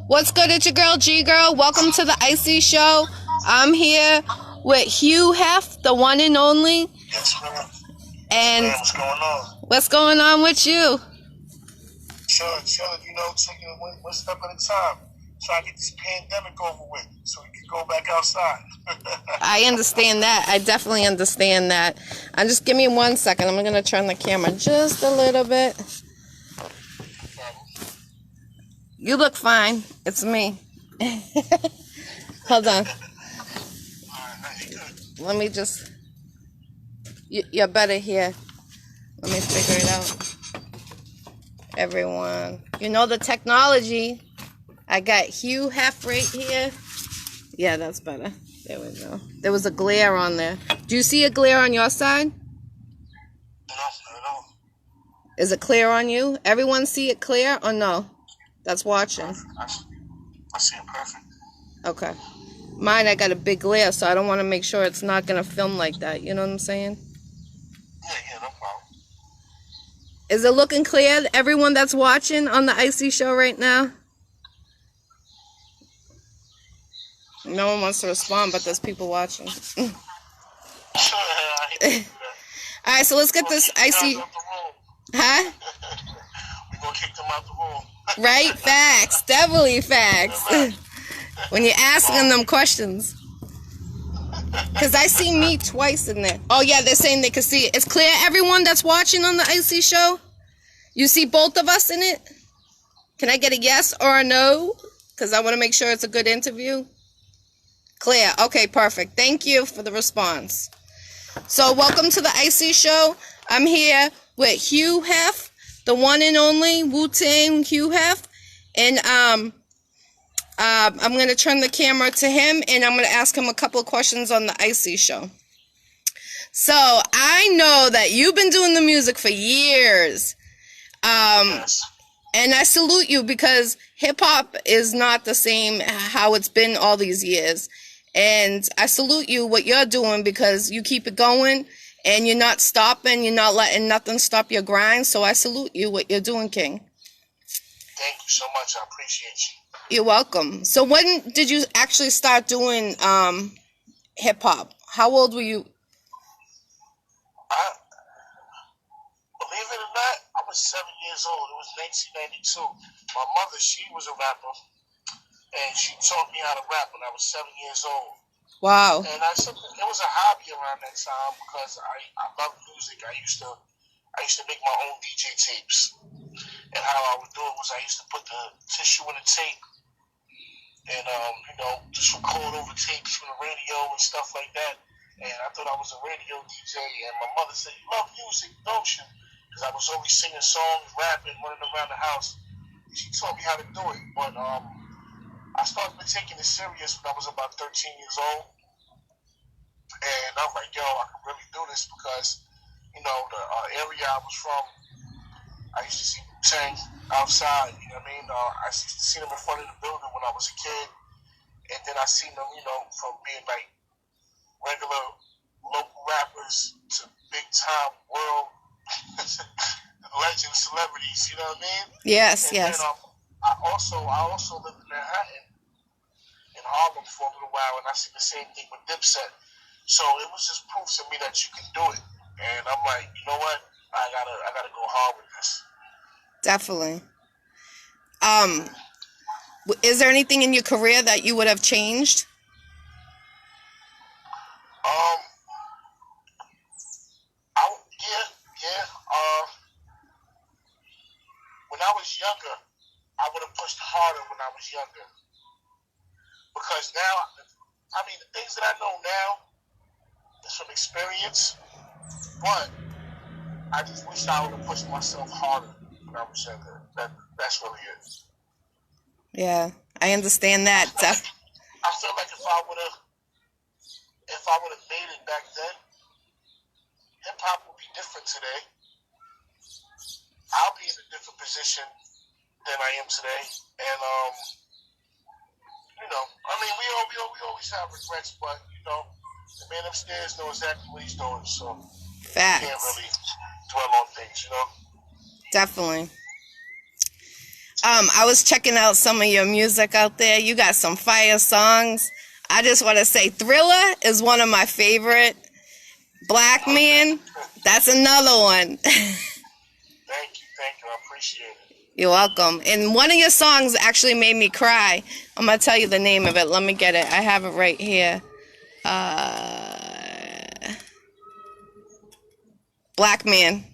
What's good? It's your girl GGirl. Welcome to the Iccy Showw. I'm here with Hue Hef, the one and only. Yes, ma'am. And What's going on? What's going on with you? Chilling, you know, taking it one step at a time. Trying to get this pandemic over with so we can go back outside. I understand that. I definitely understand that. Just give me 1 second. I'm going to turn the camera just a little bit. You look fine. It's me. Hold on. Let me just... You're better here. Let me figure it out. Everyone. You know the technology. I got Hue Hef right here. Yeah, that's better. There we go. There was a glare on there. Do you see a glare on your side? No, not at all. Is it clear on you? Everyone see it clear or no? That's watching. I see it perfect. Okay. Mine, I got a big glare, so I don't want to make sure it's not going to film like that. You know what I'm saying? Yeah, no problem. Is it looking clear? Everyone that's watching on the Iccy Showw right now? No one wants to respond, but there's people watching. Alright, so let's get this Iccy... Huh? We're going to kick them out the room. Right? Facts. Definitely facts. When you're asking them questions. Because I see me twice in there. Oh, yeah, they're saying they can see it. It's clear, everyone that's watching on the Iccy Showw? You see both of us in it? Can I get a yes or a no? Because I want to make sure it's a good interview. Clear. Okay, perfect. Thank you for the response. So, welcome to the Iccy Showw. I'm here with Hue Hef, the one and only Wu-Tang Hue Hef. And I'm going to turn the camera to him, and I'm going to ask him a couple of questions on the Iccy Showw. So, I know that you've been doing the music for years. Yes. And I salute you because hip-hop is not the same how it's been all these years. And I salute you what you're doing because you keep it going and you're not stopping. You're not letting nothing stop your grind. So I salute you what you're doing, King. Thank you so much. I appreciate you. You're welcome. So when did you actually start doing hip-hop? How old were you? Believe it or not, I was 7 years old. It was 1992. My mother, she was a rapper, and she taught me how to rap when I was 7 years old. Wow. And it was a hobby around that time because I love music. I used to make my own DJ tapes. And how I would do it was I used to put the tissue in the tape and, just record over tapes from the radio and stuff like that. And I thought I was a radio DJ. And my mother said, "You love music, don't you?" Because I was always singing songs, rapping, running around the house. She taught me how to do it. But I started taking it serious when I was about 13 years old. And I'm like, yo, I can really do this because, the area I was from, I used to see Wu-Tang outside, you know what I mean? I used to see them in front of the building when I was a kid. And then I seen them, from being like regular local rappers to big-time world legend celebrities, you know what I mean? Yes, and yes. Then, I also lived in Manhattan, in Harlem for a little while, and I see the same thing with Dipset. So it was just proof to me that you can do it. And I'm like, you know what? I gotta go hard with this. Definitely. Is there anything in your career that you would have changed? Yeah. When I was younger, I would have pushed harder when I was younger. Because now, the things that I know now is from experience, but I just wish I would have pushed myself harder when I was younger. That's really it. Yeah, I understand that. I feel like if I would have made it back then, hip hop would be different today. I'll be in a different position than I am today, and we always have regrets, but the man upstairs knows exactly what he's doing, so Facts. You can't really dwell on things, Definitely. I was checking out some of your music out there. You got some fire songs. I just want to say Thriller is one of my favorite. Black Man, that's another one. Thank you. I appreciate it. You're welcome. And one of your songs actually made me cry. I'm going to tell you the name of it. Let me get it. I have it right here. Black Man.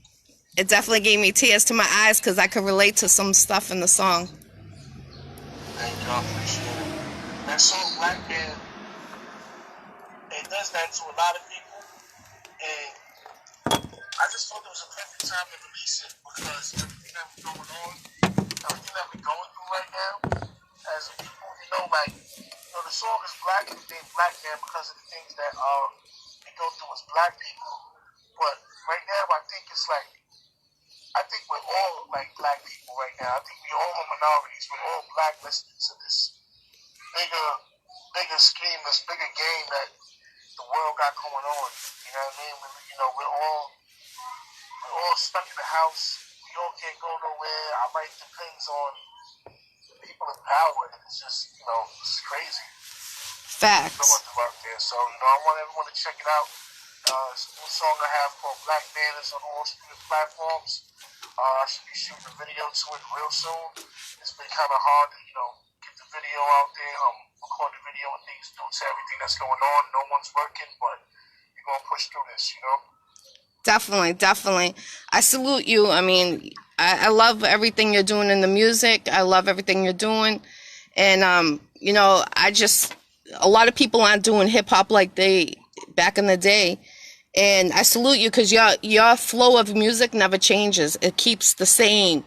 It definitely gave me tears to my eyes because I could relate to some stuff in the song. Thank you. I appreciate it. That song, Black Man, it does that to a lot of people. And I just thought it was a perfect time to release it because everything that was going on, everything that we're going through right now, as a people, the song is named Black Man because of the things that we go through as black people. But right now, I think we're all like black people right now. I think we're all minorities. We're all black listening to this bigger scheme, this bigger game that the world got going on. You know what I mean? We're all stuck in the house. We all can't go nowhere. Our life depends on the people in power, and it's just, it's crazy. Facts. Out there. So, I want everyone to check it out. It's a new song I have called Black Man. It's on all streaming platforms. I should be shooting a video to it real soon. It's been kind of hard to, get the video out there, record the video and things due to everything that's going on. No one's working, but we're going to push through this, Definitely. I salute you. I mean, I love everything you're doing in the music. I love everything you're doing. And, a lot of people aren't doing hip-hop like they back in the day. And I salute you because your flow of music never changes. It keeps the same.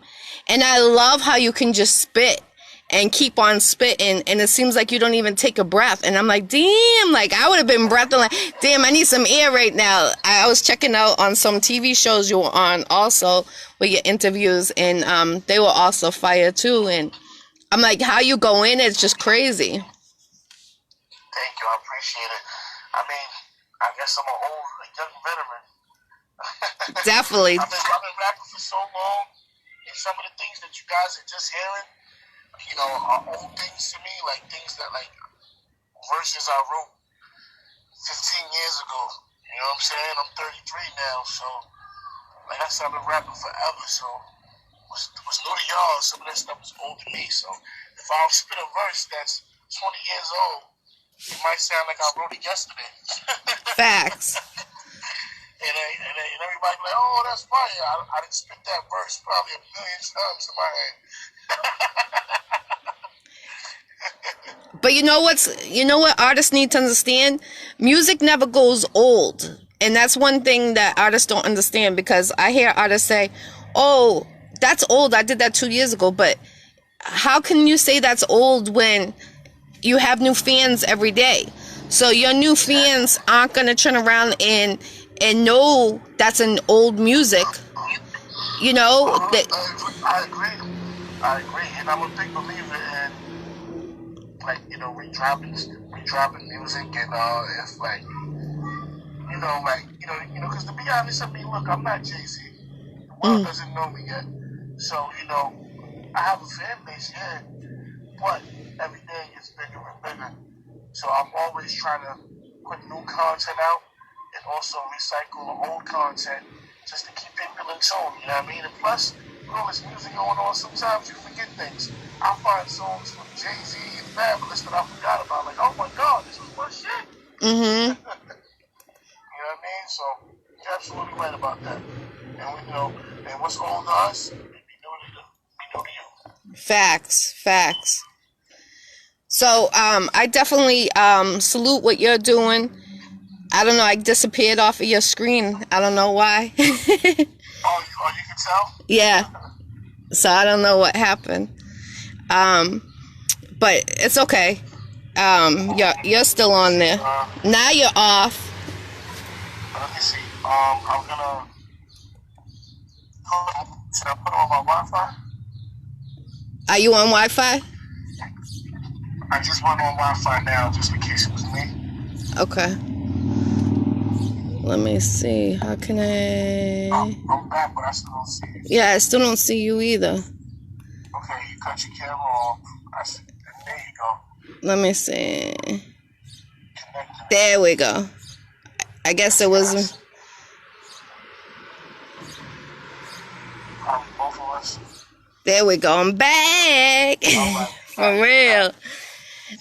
And I love how you can just spit and keep on spitting. And it seems like you don't even take a breath. And I'm like, damn, I would have been breathing like, damn, I need some air right now. I was checking out on some TV shows you were on also with your interviews. And they were also fire too. And I'm like, how you go in, it's just crazy. Thank you. I appreciate it. I mean, I guess I'm a young veteran. Definitely. I've been rapping for so long, and some of the things that you guys are just hearing, are old things to me, like things that, verses I wrote 15 years ago. You know what I'm saying? I'm 33 now, so, like I said, I've been rapping forever, so what's new to y'all, some of that stuff is old to me, so if I spit a verse that's 20 years old, it might sound like I wrote it yesterday. Facts. and everybody be like, oh, that's fire. I didn't spit that verse probably a million times in my head. But you know what artists need to understand? Music never goes old. And that's one thing that artists don't understand, because I hear artists say, oh, that's old. I did that 2 years ago. But how can you say that's old when you have new fans every day? So your new fans aren't going to turn around and know that's an old music. I agree. And I'm a big believer in, redropping music. And because to be honest, look, I'm not Jay-Z. The world doesn't know me yet. So, I have a fan base, yeah. But every day gets bigger and bigger. So I'm always trying to put new content out and also recycle old content just to keep people in tune, you know what I mean? And plus, with all this music going on, sometimes you forget things. I find songs from Jay-Z and Fabulous that I forgot about, like, oh my God, this was my shit. Mm-hmm. You know what I mean? So you're absolutely right about that. And and what's old to us, be new to you. Facts. So, I definitely salute what you're doing. I don't know, I disappeared off of your screen. I don't know why. You can tell? Yeah. So I don't know what happened. But it's okay. You're still on there. Now you're off. Let me see. I'm gonna should I put on my Wi-Fi? Are you on Wi-Fi? I just went on Wi-Fi now, just in case it was me. Okay. Let me see. How can I? I'm back, but I still don't see you. Yeah, I still don't see you either. Okay, you cut your camera off. There you go. Let me see. Connecting. There we go. I guess it was. Probably both of us. There we go. I'm back. For real.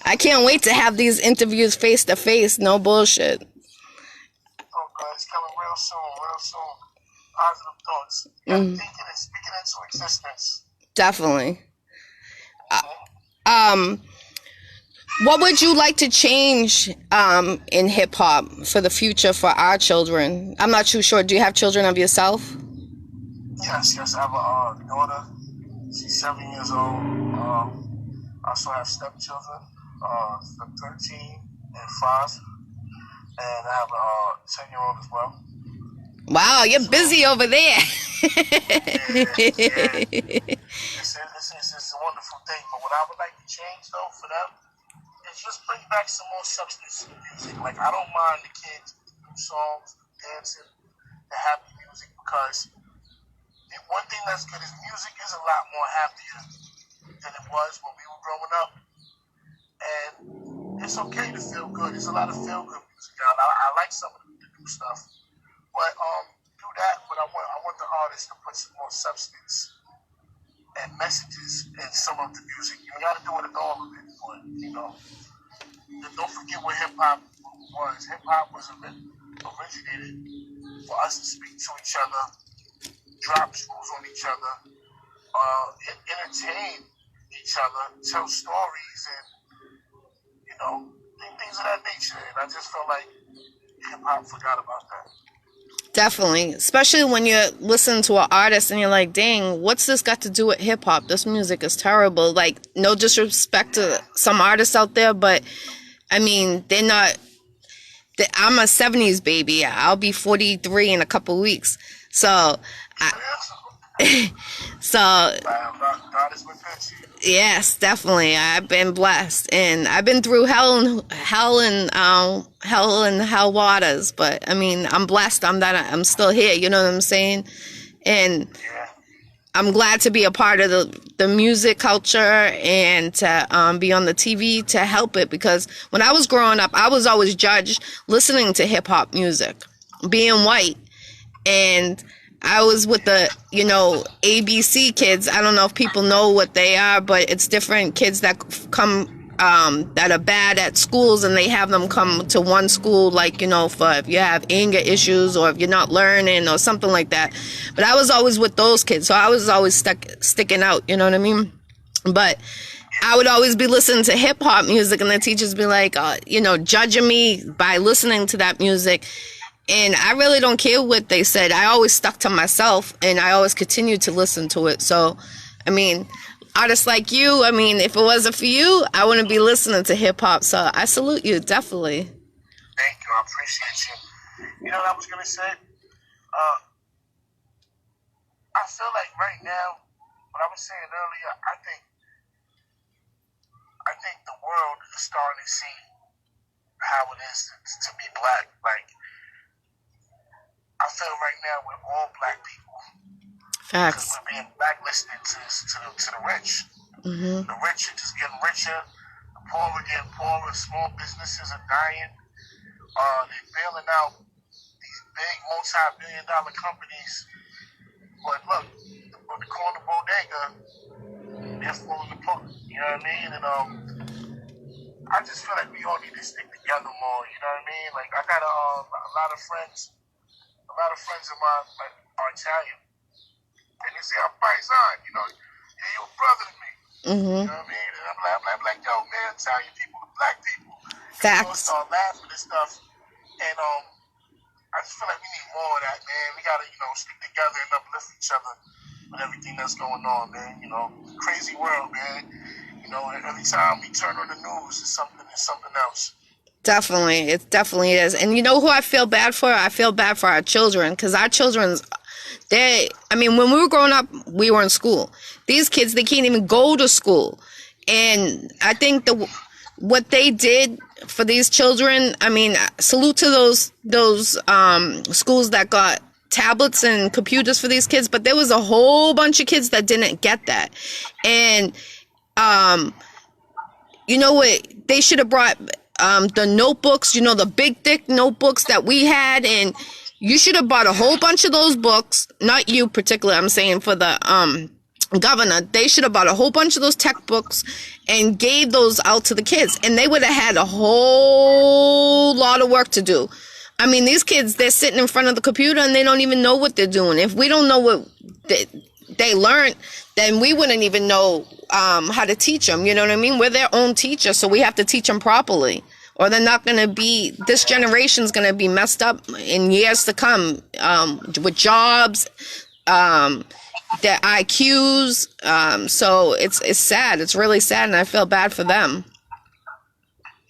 I can't wait to have these interviews face to face. No bullshit. Oh God, it's coming real soon. Positive thoughts. Thinking and speaking into existence. Definitely. What would you like to change in hip hop for the future for our children? I'm not too sure. Do you have children of yourself? Yes. I have a daughter. She's 7 years old. I also have stepchildren, 13 and 5, and I have a 10-year-old as well. Wow, you're busy over there. It's a wonderful thing. But what I would like to change, though, for them is just bring back some more substance to the music. Like, I don't mind the kids, new songs, dancing, the happy music, because one thing that's good is music is a lot more happier than it was when we were growing up. And it's okay to feel good. There's a lot of feel-good music out. I like some of the new stuff. But do that, but I want the artists to put some more substance and messages in some of the music. You got to do it in all of it, but don't forget what hip hop was. Hip hop was originated for us to speak to each other, drop jewels on each other, entertain each other, tell stories, and things of that nature. And I just felt like hip hop forgot about that. Definitely, especially when you're listening to an artist and you're like, dang, what's this got to do with hip hop? This music is terrible. Like, no disrespect to some artists out there, but I mean, they're not. I'm a 70s baby. I'll be 43 in a couple weeks. So, yes, definitely. I've been blessed, and I've been through hell and hell waters. But I mean, I'm blessed. I'm still here. You know what I'm saying? And I'm glad to be a part of the music culture and to be on the TV to help it. Because when I was growing up, I was always judged listening to hip hop music, being white, and I was with the, ABC kids. I don't know if people know what they are, but it's different kids that come, that are bad at schools, and they have them come to one school, like, for if you have anger issues or if you're not learning or something like that. But I was always with those kids, so I was always sticking out, you know what I mean? But I would always be listening to hip hop music, and the teachers be like, judging me by listening to that music. And I really don't care what they said. I always stuck to myself, and I always continued to listen to it. So, I mean, artists like you, if it wasn't for you, I wouldn't be listening to hip-hop. So I salute you, definitely. Thank you. I appreciate you. You know what I was going to say? I feel like right now, what I was saying earlier, I think the world is starting to see how it is to be black. Like, I feel right now we're all black people. Facts. Because we're being blacklisted to the rich. Mm-hmm. The rich are just getting richer. The poor are getting poorer. Small businesses are dying. They're bailing out these big multi-billion-dollar companies. But look, the corner bodega, they're falling apart. You know what I mean? And I just feel like we all need to stick together more. You know what I mean? Like, I got a lot of friends. A lot of friends of mine are Italian, and they say I'm paisan. You're your brother to me. Mm-hmm. You know what I mean? And I'm like, yo, man, Italian people are black people. Facts. Start laughing and stuff, and I just feel like we need more of that, man. We gotta, stick together and uplift each other with everything that's going on, man. Crazy world, man. Every time we turn on the news, it's something else. Definitely. It definitely is. And you know who I feel bad for? I feel bad for our children, because our children's, when we were growing up, we were in school. These kids, they can't even go to school. And I think what they did for these children, salute to those schools that got tablets and computers for these kids, but there was a whole bunch of kids that didn't get that. And You know what? They should have brought the notebooks, you know, the big thick notebooks that we had, and you should have bought a whole bunch of those books. Not you particularly, I'm saying for the governor. They should have bought a whole bunch of those textbooks and gave those out to the kids, and they would have had a whole lot of work to do. I mean, these kids, they're sitting in front of the computer and they don't even know what they're doing. If we don't know what they learned, then we wouldn't even know how to teach them. You know what I mean? We're their own teacher, so we have to teach them properly, or they're not going to be, this generation's going to be messed up in years to come, with jobs, their IQs. So it's sad. It's really sad, and I feel bad for them.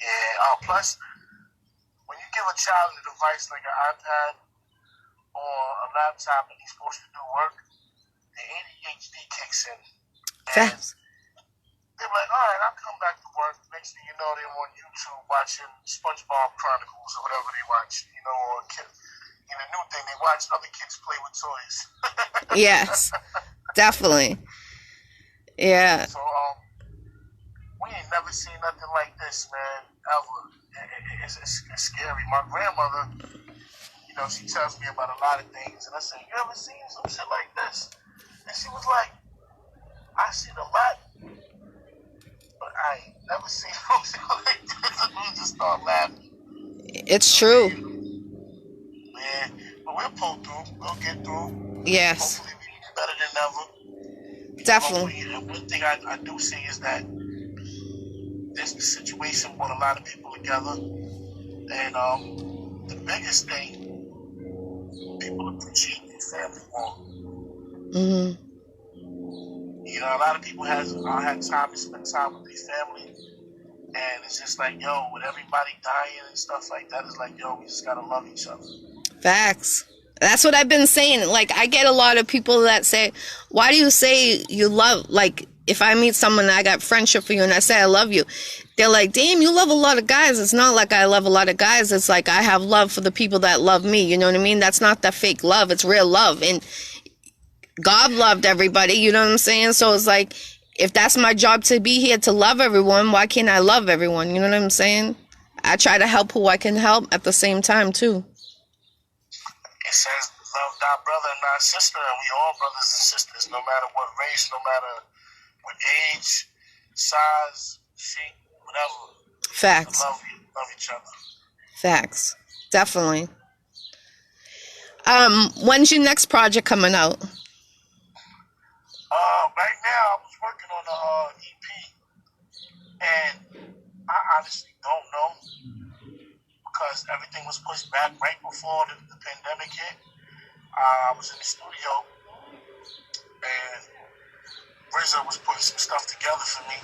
Yeah. Plus, when you give a child a device like an iPad or a laptop and he's supposed to do work, the ADHD kicks in. Facts. They're like, all right, I'll come back to work. Next thing you know, they're on YouTube watching SpongeBob Chronicles or whatever they watch. You know, or the new thing, they watch other kids play with toys. Yes, definitely. Yeah. So, we ain't never seen nothing like this, man, ever. It's scary. My grandmother, you know, she tells me about a lot of things, and I say, you ever seen some shit like this? And she was like, I seen a lot, but I ain't never seen no shit like this. And we just start laughing. It's true. Yeah, but we'll pull through. We'll get through. Yes. Hopefully we be better than ever. Definitely. And one thing I do see is that this situation brought a lot of people together. And the biggest thing, people appreciate their family more. Mm-hmm. You know, a lot of people had time to spend time with their family. And it's just like, yo, with everybody dying and stuff like that, it's like, yo, we just gotta love each other. Facts. That's what I've been saying. Like, I get a lot of people that say, why do you say you love, like, if I meet someone and I got friendship for you and I say I love you, they're like, damn, you love a lot of guys. It's not like I love a lot of guys. It's like I have love for the people that love me. You know what I mean? That's not that fake love. It's real love. And God loved everybody. You know what I'm saying? So it's like, if that's my job to be here to love everyone, why can't I love everyone? You know what I'm saying? I try to help who I can help at the same time, too. It says, love thy brother and thy sister, and we all brothers and sisters, no matter what race, no matter what age, size, shape, whatever. Facts. Love each other. Facts. Definitely. When's your next project coming out? Right now, I was working on the EP, and I honestly don't know, because everything was pushed back right before the pandemic hit. I was in the studio, and RZA was putting some stuff together for me,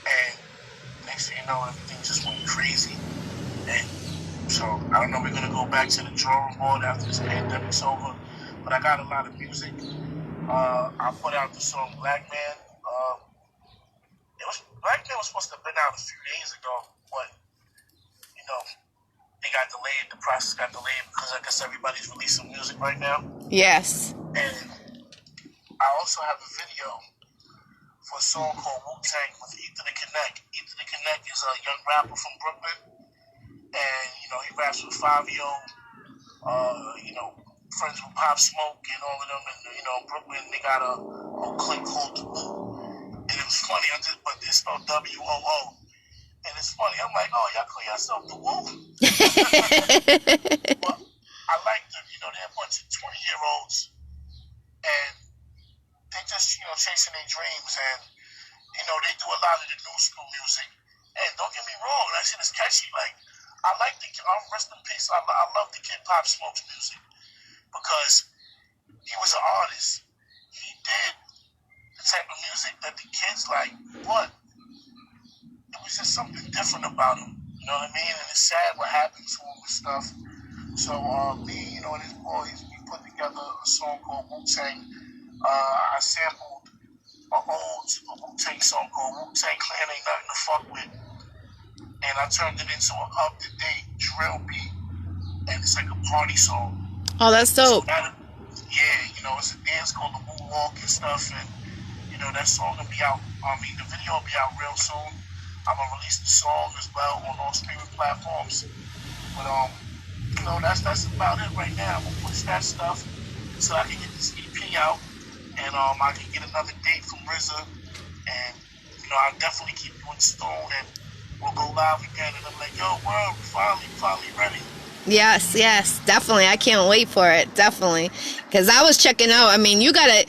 and next thing you know, everything just went crazy. And so, I don't know, we're going to go back to the drawing board after this pandemic's over, but I got a lot of music. I put out the song Black Man. Black Man was supposed to have been out a few days ago, but, you know, it got delayed. The process got delayed because I guess everybody's releasing music right now. Yes. And I also have a video for a song called Wu-Tang with Ether the Connect. Ether the Connect is a young rapper from Brooklyn. And, you know, he raps with Fabio, you know, friends with Pop Smoke and all of them. And, you know, in Brooklyn, they got a whole clique called the Wu. And it was funny, but it's spelled W-O-O. And it's funny, I'm like, oh, y'all call yourself the Wu? Well, I like them, you know, they're a bunch of 20-year-olds. And they just, you know, chasing their dreams. And, you know, they do a lot of the new school music. And don't get me wrong, that shit is catchy. Like, I like rest in peace, I love the kid Pop Smoke's music. Because he was an artist. He did the type of music that the kids like, but it was just something different about him. You know what I mean? And it's sad what happened to him and stuff. So me, you know, and his boys, we put together a song called Wu-Tang. I sampled an old Wu-Tang song called Wu-Tang Clan Ain't Nothing to Fuck With. And I turned it into an up-to-date drill beat. And it's like a party song. Oh, that's dope. So yeah, you know, it's a dance called the Wu Walk and stuff. And, you know, that song will be out The video will be out real soon. I'm gonna release the song as well on all streaming platforms. But that's about it right now. I'm gonna push that stuff so I can get this EP out, and I can get another date from RZA, and I'll definitely keep you in stone, and we'll go live again. And I'm like, yo, world, finally ready. Yes, definitely. I can't wait for it. Definitely, because I was checking out. I mean, you got a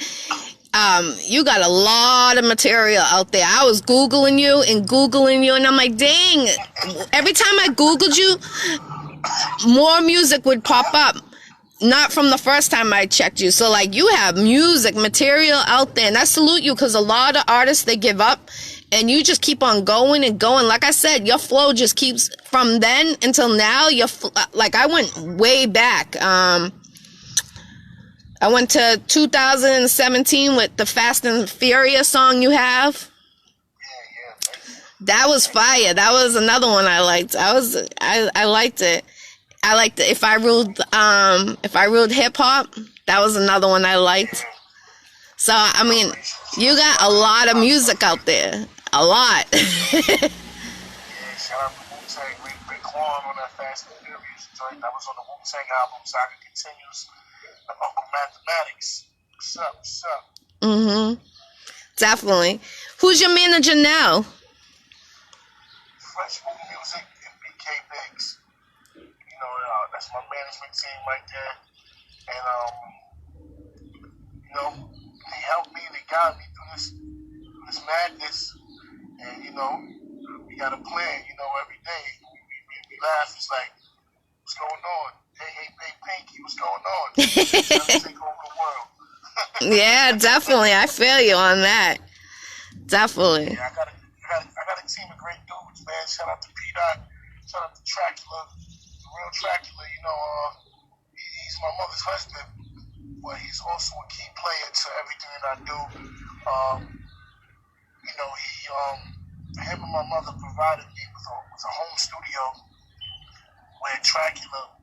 lot of material out there. I was Googling you, and I'm like, dang. Every time I Googled you, more music would pop up. Not from the first time I checked you. So, like, you have music material out there. And I salute you, because a lot of artists, they give up. And you just keep on going and going. Like I said, your flow just keeps, from then until now, like, I went way back. I went to 2017 with the Fast and Furious song you have. That was fire. That was another one I liked. I liked it. I liked it. If I ruled hip hop, that was another one I liked. So, I mean, you got a lot of music out there. A lot. Yeah, shout out to Wu-Tang. Raekwon on that Fast and Furious joint. That was on the Wu-Tang album, so I can continue the Uncle Mathematics. What's up? Mm-hmm. Definitely. Who's your manager now? Fresh Movie Music and BK Biggs. That's my management team right there. And, they helped me, they guided me through this madness. And, we got a plan, every day. We laugh. It's like, what's going on? Hey, Pinky, what's going on? Trying to take over the world. Yeah, definitely. I feel you on that. Definitely. Yeah, I got a team of great dudes, man. Shout out to P-Dot. Shout out to Tracula. The real Tracula, he's my mother's husband, but he's also a key player to everything that I do. Him and my mother provided me with a home studio where Tracula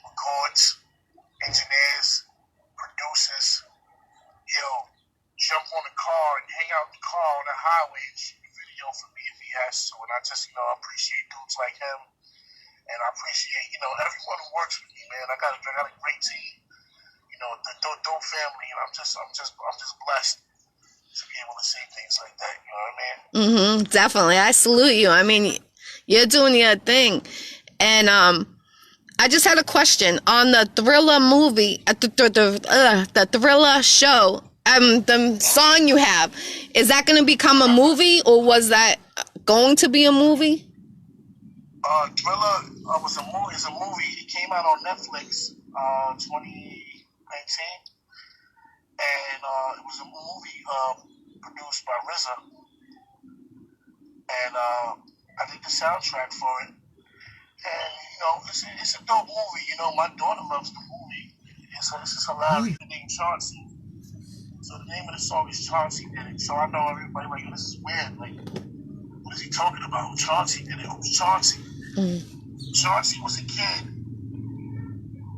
records, engineers, produces, jump on the car and hang out in the car on the highway and shoot a video for me if he has to. And I just, appreciate dudes like him. And I appreciate, everyone who works with me, man. I got a great team, the dope family, and I'm just blessed to be able to say things like that. You know what I mean? Definitely. I salute you. I mean, you're doing your thing, and I just had a question on the Thriller movie, the Thriller show. The song you have, is that going to become a movie, or was that going to be a movie? Thriller was a movie. It's a movie. It came out on Netflix 2019, and it was a movie produced by RZA, and I did the soundtrack for it. And it's a dope movie. My daughter loves the movie. It's just hilarious. The name Chauncey. So the name of the song is Chauncey Did It. So I know everybody like, this is weird. Like, what is he talking about? Chauncey did it. Who's Chauncey? Chauncey was a kid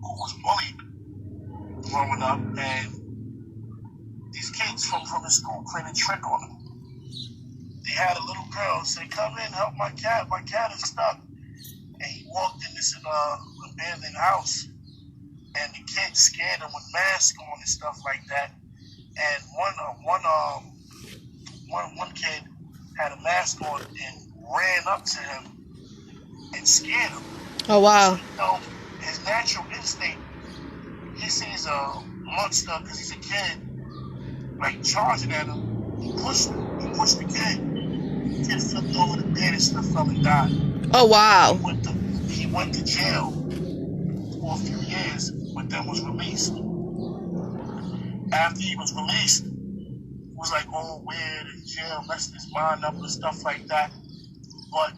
who was bullied growing up, and these kids from his school played a trick on him. They had a little girl say, "Come in, help my cat. My cat is stuck." And he walked in this abandoned house, and the kid scared him with masks on and stuff like that. And one kid had a mask on and ran up to him and scared him. Oh, wow. So, his natural instinct, he sees a monster because he's a kid, like charging at him. He pushed the kid. The kid flipped over the bed and stuff, fell and died. Oh, wow. He went to jail for a few years, but then was released. After he was released, it was like, oh, weird, in jail, messing his mind up and stuff like that. But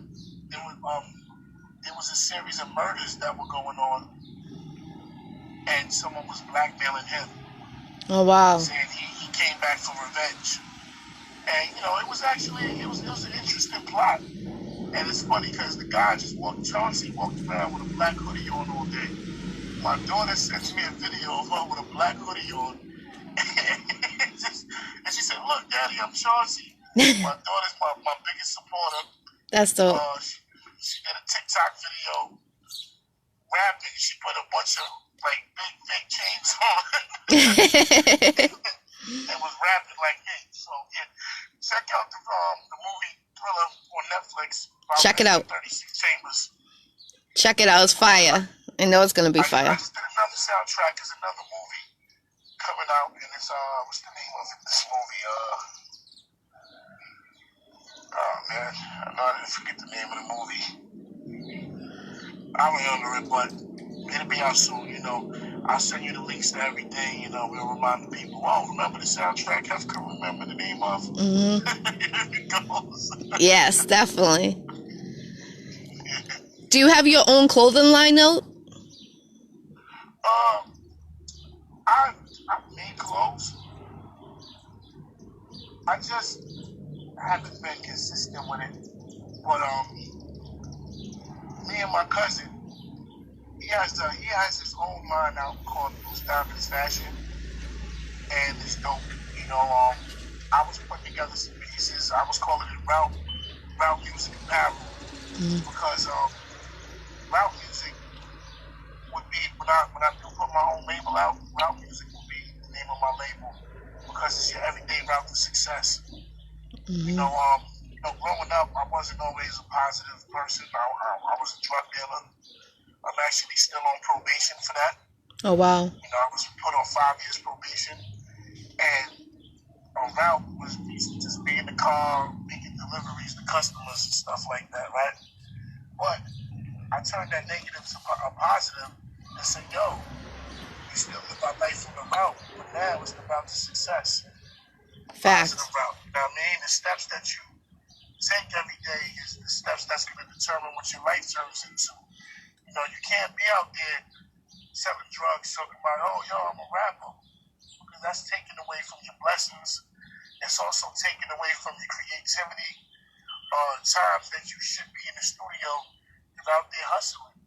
there was a series of murders that were going on, and someone was blackmailing him. Oh, wow. Saying he came back for revenge. And, it was an interesting plot. And it's funny because the guy Chauncey walked around with a black hoodie on all day. My daughter sent me a video of her with a black hoodie on. And she said, "Look, Daddy, I'm Chauncey." My daughter's my biggest supporter. That's dope. She did a TikTok video rapping. She put a bunch of like big fake chains on and was rapping like me. So yeah, check out the movie Thriller on Netflix. Check it out. 36 Chambers. Check it out. It's fire. I know it's gonna be fire. I just did another soundtrack. There's another movie coming out, and it's what's the name of it? This movie, oh man, I know I didn't forget the name of the movie. I remember it, but it'll be out soon. You know, I'll send you the links to everything. You know, we'll remind the people. Oh, remember the soundtrack? Hef can remember the name of. Mm-hmm. Yes, definitely. Do you have your own clothing line out? I made clothes. I just haven't been consistent with it. But me and my cousin, he has his own line out called Loose Diamonds Fashion, and it's dope. You know, I was putting together some pieces. I was calling it Route Music Apparel because Route Music would be when I do put my own label out. Route Music would be the name of my label because it's your everyday route to success. You know, growing up, I wasn't always a positive person. I was a drug dealer. I'm actually still on probation for that. Oh wow! You know, I was put on 5 years probation, and a route was just be in the car, making deliveries to customers and stuff like that, right? But I turned that negative to a positive and said, yo, we still live our life on the route, but now it's about the success. Facts. Positive route. You know what I mean? The steps that you take every day is the steps that's going to determine what your life turns into. You know, you can't be out there selling drugs, talking about, oh, yo, I'm a rapper. Because that's taken away from your blessings. It's also taken away from your creativity. Times that you should be in the studio, you're out there hustling.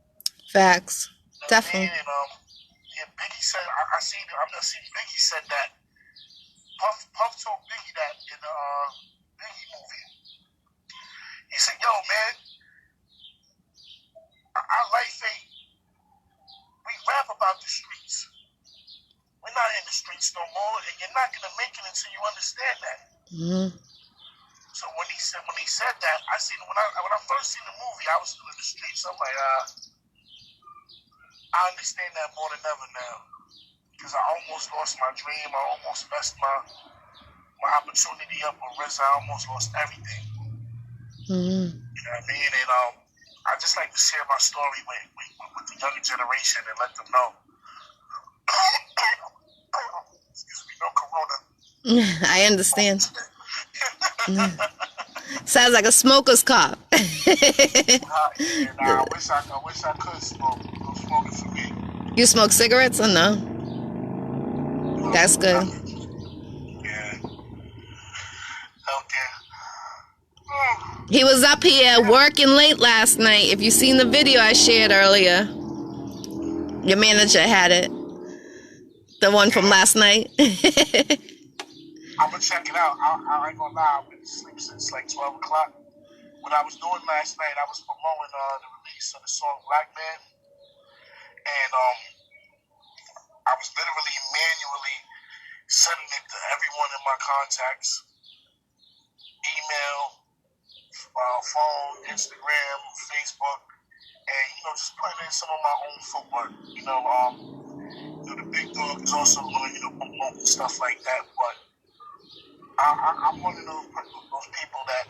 Facts. You know Definitely. I mean? And yeah, Biggie said, I seen Biggie said that. Puff told Biggie that in the Biggie movie. He said, yo, man, our life ain't, we rap about the streets. We're not in the streets no more, and you're not going to make it until you understand that. Mm-hmm. So when he said that, I seen when I first seen the movie, I was still in the streets. I'm like, I understand that more than ever now, because I almost lost my dream. I almost messed my opportunity up with RZA. I almost lost everything. Mm-hmm. You know what I mean? And I just like to share my story with the younger generation and let them know. Excuse me, no corona. I understand. Sounds like a smoker's cough. I wish I could smoke. No smoking for me. You smoke cigarettes or no? That's good. Yeah. Okay. He was up here working late last night. If you seen the video I shared earlier, your manager had it. The one from last night. I'm gonna check it out. I ain't gonna lie, I've been asleep since like 12 o'clock. What I was doing last night, I was promoting the release of the song Black Man. And I was literally manually sending it to everyone in my contacts. Email, phone, Instagram, Facebook, and, you know, just putting in some of my own footwork. You know, the big dog is also going, you know, promote stuff like that, but I'm one of those people that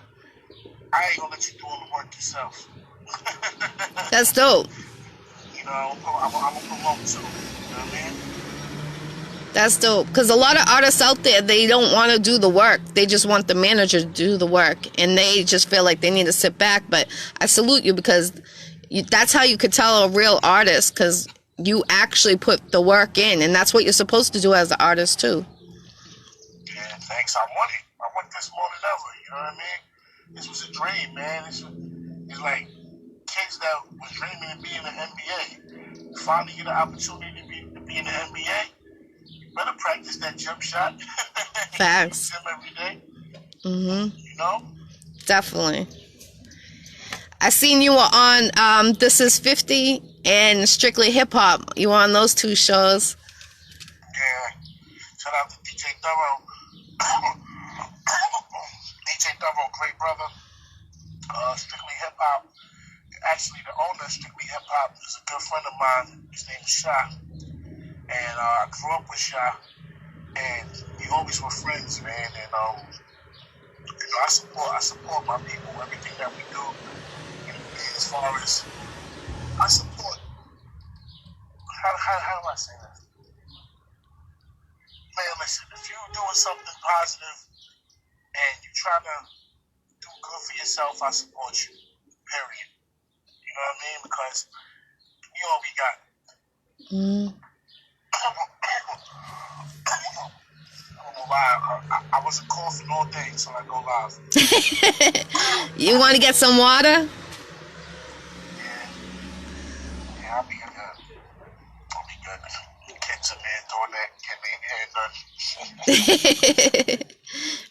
I ain't gonna let you do all the work yourself. That's dope. You know, I'm a promoter too. You know what I mean? That's dope. Because a lot of artists out there, they don't want to do the work. They just want the manager to do the work. And they just feel like they need to sit back. But I salute you because that's how you could tell a real artist, because you actually put the work in. And that's what you're supposed to do as an artist too. Yeah, thanks. I want it. I want this more than ever. You know what I mean? This was a dream, man. It's like kids that was dreaming of being in the NBA. Finally get an opportunity to be in the NBA. You better practice that jump shot. Facts. Gym every day. Mm-hmm. You you know? Definitely. I seen you were on This Is 50 and Strictly Hip Hop. You were on those two shows. Yeah. Shout out to DJ Thorough. DJ Thorough, great brother. Strictly Hip Hop. Actually, the owner of Strictly Hip Hop is a good friend of mine. His name is Sha. And I grew up with Sha. And we always were friends, man. And, I support my people, everything that we do. And as far as I support, how do I say that? Man, listen, if you're doing something positive and you're trying to do good for yourself, I support you. Period. You know what I mean? Because we all we got. I don't know why. I wasn't coughing all day until I go live. You want to get some water? Yeah, I'll be good. I'll be good. Kids in there doing that, getting their hair done.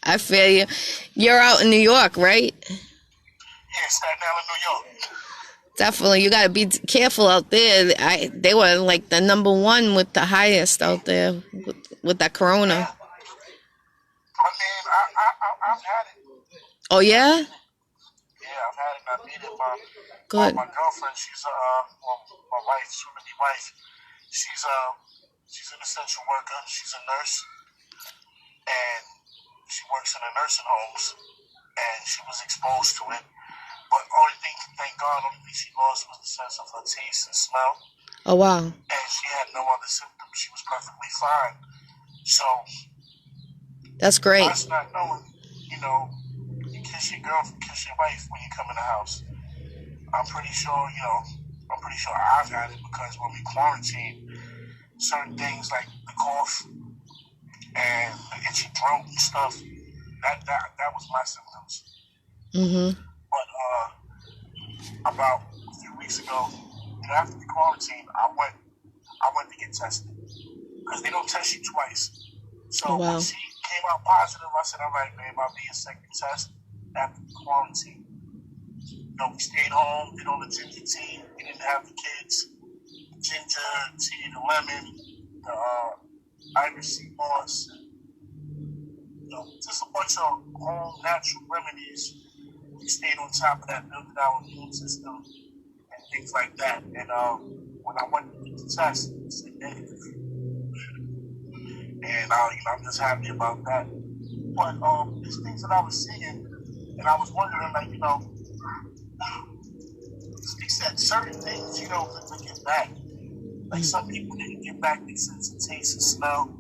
I feel you. You're out in New York, right? Yeah, Staten Island, New York. Definitely. You got to be careful out there. They were like the number one with the highest out there with that corona. Yeah. I mean, I've had it. Oh, yeah? Yeah, I've had it. I beat it. Good. My girlfriend, she's my wife, soon-to-be wife. She's an essential worker. She's a nurse, and she works in the nursing homes, and she was exposed to it. But thank God, only thing she lost was the sense of her taste and smell. Oh, wow. And she had no other symptoms. She was perfectly fine. So that's great. us not knowing, you kiss your girl, kiss your wife when you come in the house. I'm pretty sure I've had it because when we quarantine, certain things like the cough and the itchy throat and stuff, that was my symptoms. Mm-hmm. But about a few weeks ago, after the quarantine, I went to get tested because they don't test you twice. So when she came out positive, I said, all right, babe, I'll be a second test after the quarantine. We stayed home, did all the ginger tea. We didn't have the kids. The ginger tea, the lemon, the Irish sea moss, just a bunch of home natural remedies. We stayed on top of that, built our immune system and things like that. And when I went to get the test, it said negative. And I'm just happy about that. But these things that I was seeing, and I was wondering, they said certain things, they get back. Like some people didn't get back their sense of taste and smell.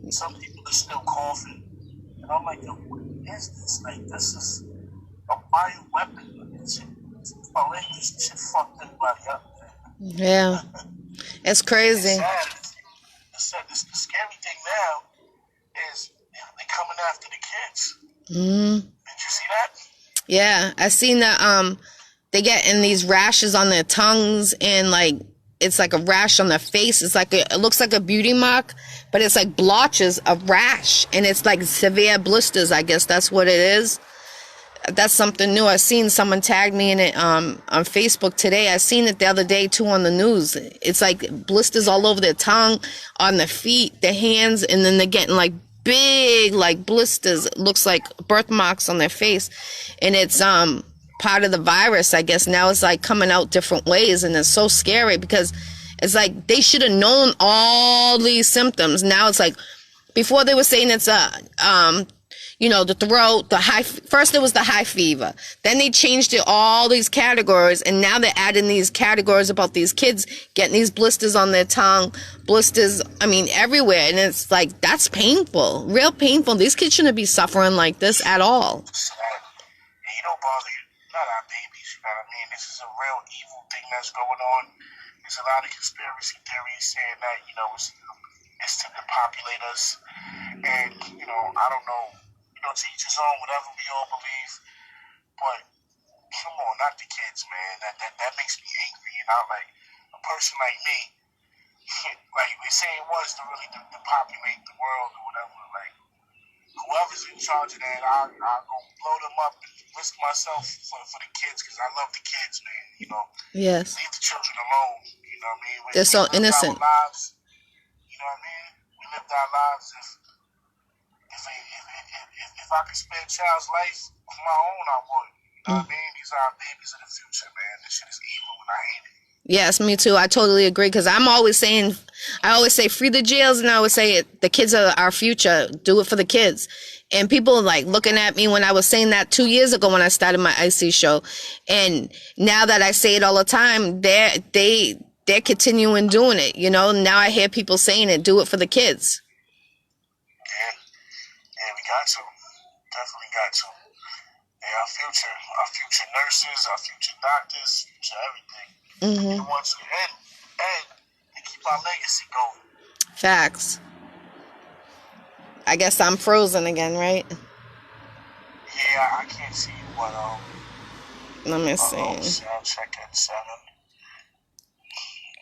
Some people are still coughing. And I'm like, yo, what is this? Like, this is a bioweapon. This shit fucked everybody up, man. Yeah. It's crazy. It's sad. The scary thing now is they're coming after the kids. Mm. Did you see that? Yeah, I seen that. They get in these rashes on their tongues and like it's like a rash on their face. It's like it looks like a beauty mark, but it's like blotches of rash, and it's like severe blisters. I guess that's what it is. That's something new. I seen someone tag me in it on Facebook today. I seen it the other day too on the news. It's like blisters all over their tongue, on their feet, their hands, and then they're getting like big like blisters. It looks like birthmarks on their face, and it's part of the virus. I guess now it's like coming out different ways, and it's so scary because it's like they should have known all these symptoms. Now it's like before they were saying it's the throat, first it was the high fever. Then they changed it, all these categories, and now they're adding these categories about these kids getting these blisters on their tongue, blisters, everywhere. And it's like, that's painful, real painful. These kids shouldn't be suffering like this at all. And you don't bother you, not our babies, you know what I mean? This is a real evil thing that's going on. There's a lot of conspiracy theories saying that, it's to depopulate us. And, I don't know. To each his own, whatever we all believe. But come on, not the kids, man. That makes me angry. Like a person like me, like they say it was to really depopulate the world or whatever. Like, whoever's in charge of that, I'll go blow them up and risk myself for the kids because I love the kids, man. You know. Yes. Leave the children alone. You know what I mean? They're so innocent. Our lives, you know what I mean? We lived our lives. If I could spare a child's life of my own, I would. You know what I mean? These are our babies of the future, man. This shit is evil, and I hate it. Yes, me too. I totally agree because I always say free the jails, and I always say the kids are our future. Do it for the kids. And people like looking at me when I was saying that 2 years ago when I started my Iccy Showw, and now that I say it all the time, they're continuing doing it. You know, now I hear people saying it. Do it for the kids. Yeah, we got to. Definitely got to. Yeah, our future nurses, our future doctors, future everything. Mm-hmm. The ones who and keep our legacy going. Facts. I guess I'm frozen again, right? Yeah, I can't see you, but let me see. Sound check at 7.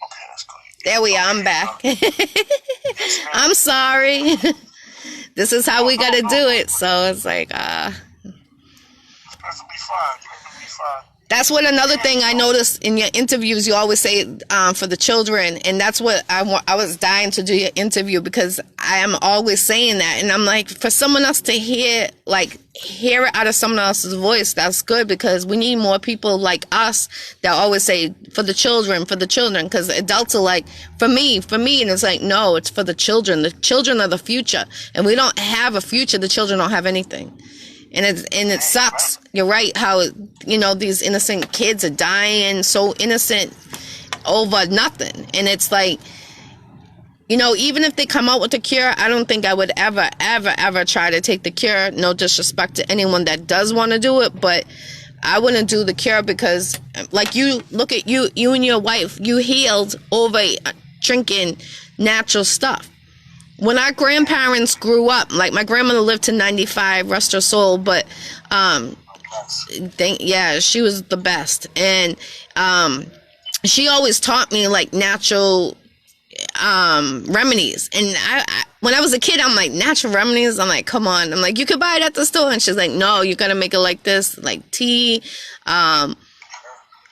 Okay, that's good. There we are. I'm back. I'm sorry. This is how we gotta do it. So it's like, It's perfectly fine. Perfectly fine. That's what another thing I noticed in your interviews. You always say for the children, and that's what I was dying to do your interview because I am always saying that, and I'm like, for someone else to hear it out of someone else's voice, that's good because we need more people like us that always say for the children, because adults are like, for me, and it's like, no, it's for the children. The children are the future, and we don't have a future. The children don't have anything. And it sucks. You're right. How, these innocent kids are dying, so innocent over nothing. And it's like, even if they come out with a cure, I don't think I would ever, ever, ever try to take the cure. No disrespect to anyone that does want to do it, but I wouldn't do the cure because, like, you look at you and your wife, you healed over drinking natural stuff. When our grandparents grew up, like my grandmother lived to 95, rest her soul, but she was the best. And she always taught me like natural remedies. And I when I was a kid, I'm like, natural remedies? I'm like, come on. I'm like, you could buy it at the store. And she's like, no, you got to make it like this, like tea,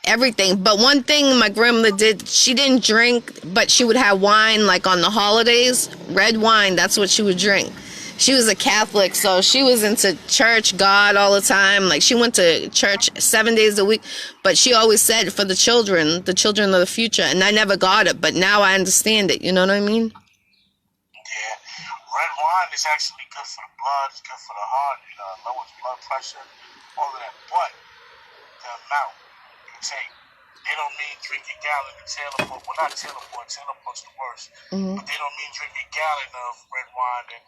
everything. But one thing my grandmother did, she didn't drink, but she would have wine like on the holidays, red wine. That's what she would drink. She was a Catholic, so she was into church, God all the time. Like, she went to church 7 days a week, but she always said for the children of the future. And I never got it, but now I understand it. You know what I mean? Yeah. Red wine is actually good for the blood. It's good for the heart. Lowers blood pressure, all of that. But the amount you take, they don't mean drink a gallon of Taylor Port. Well, not Taylor Port. Taylor Port's the worst. Mm-hmm. But they don't mean drink a gallon of red wine and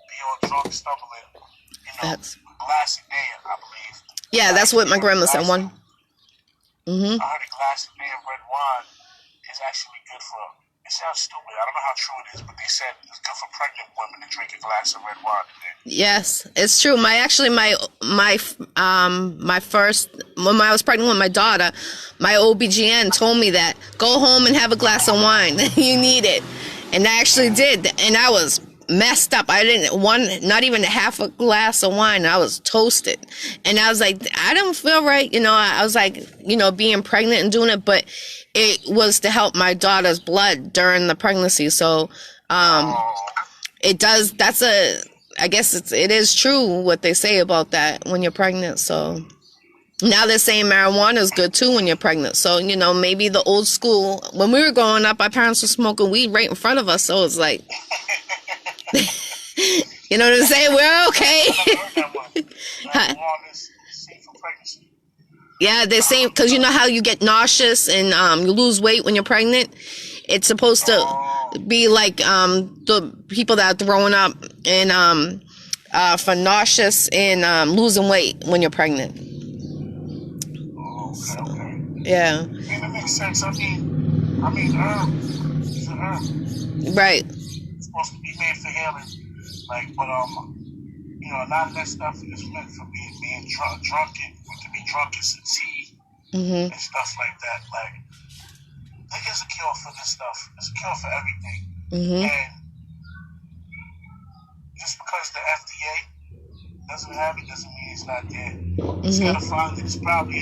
be all drunk, stumbling. A glass a day, I believe. Yeah, that's what my grandma said. One. Mm-hmm. I heard a glass a day of red wine is actually good for. It sounds stupid. I don't know how true it is, but they said it's good for pregnant women to drink a glass of red wine a day. Yes, it's true. My first, when I was pregnant with my daughter, my OBGN told me that go home and have a glass of wine. You need it, and I actually did, and I was messed up. I didn't not even half a glass of wine. I was toasted, and I was like, I don't feel right. I was like, being pregnant and doing it, but it was to help my daughter's blood during the pregnancy. So, it does. I guess it is true what they say about that when you're pregnant. So now they're saying marijuana is good too when you're pregnant. So, maybe the old school, when we were growing up, our parents were smoking weed right in front of us. So it's like, you know what I'm saying? We're okay. Yeah, they're saying, because you know how you get nauseous and you lose weight when you're pregnant? It's supposed to be like the people that are throwing up and for nauseous and losing weight when you're pregnant. Okay. Yeah. That makes sense. I mean, it's an herb. Right. It's supposed to be made for healing. But a lot of that stuff is meant for being drunken. To be drunk is tea and stuff like that. There's a cure for this stuff. There's a cure for everything. And just because the FDA doesn't have it doesn't mean it's not there. It's gotta find it. It's probably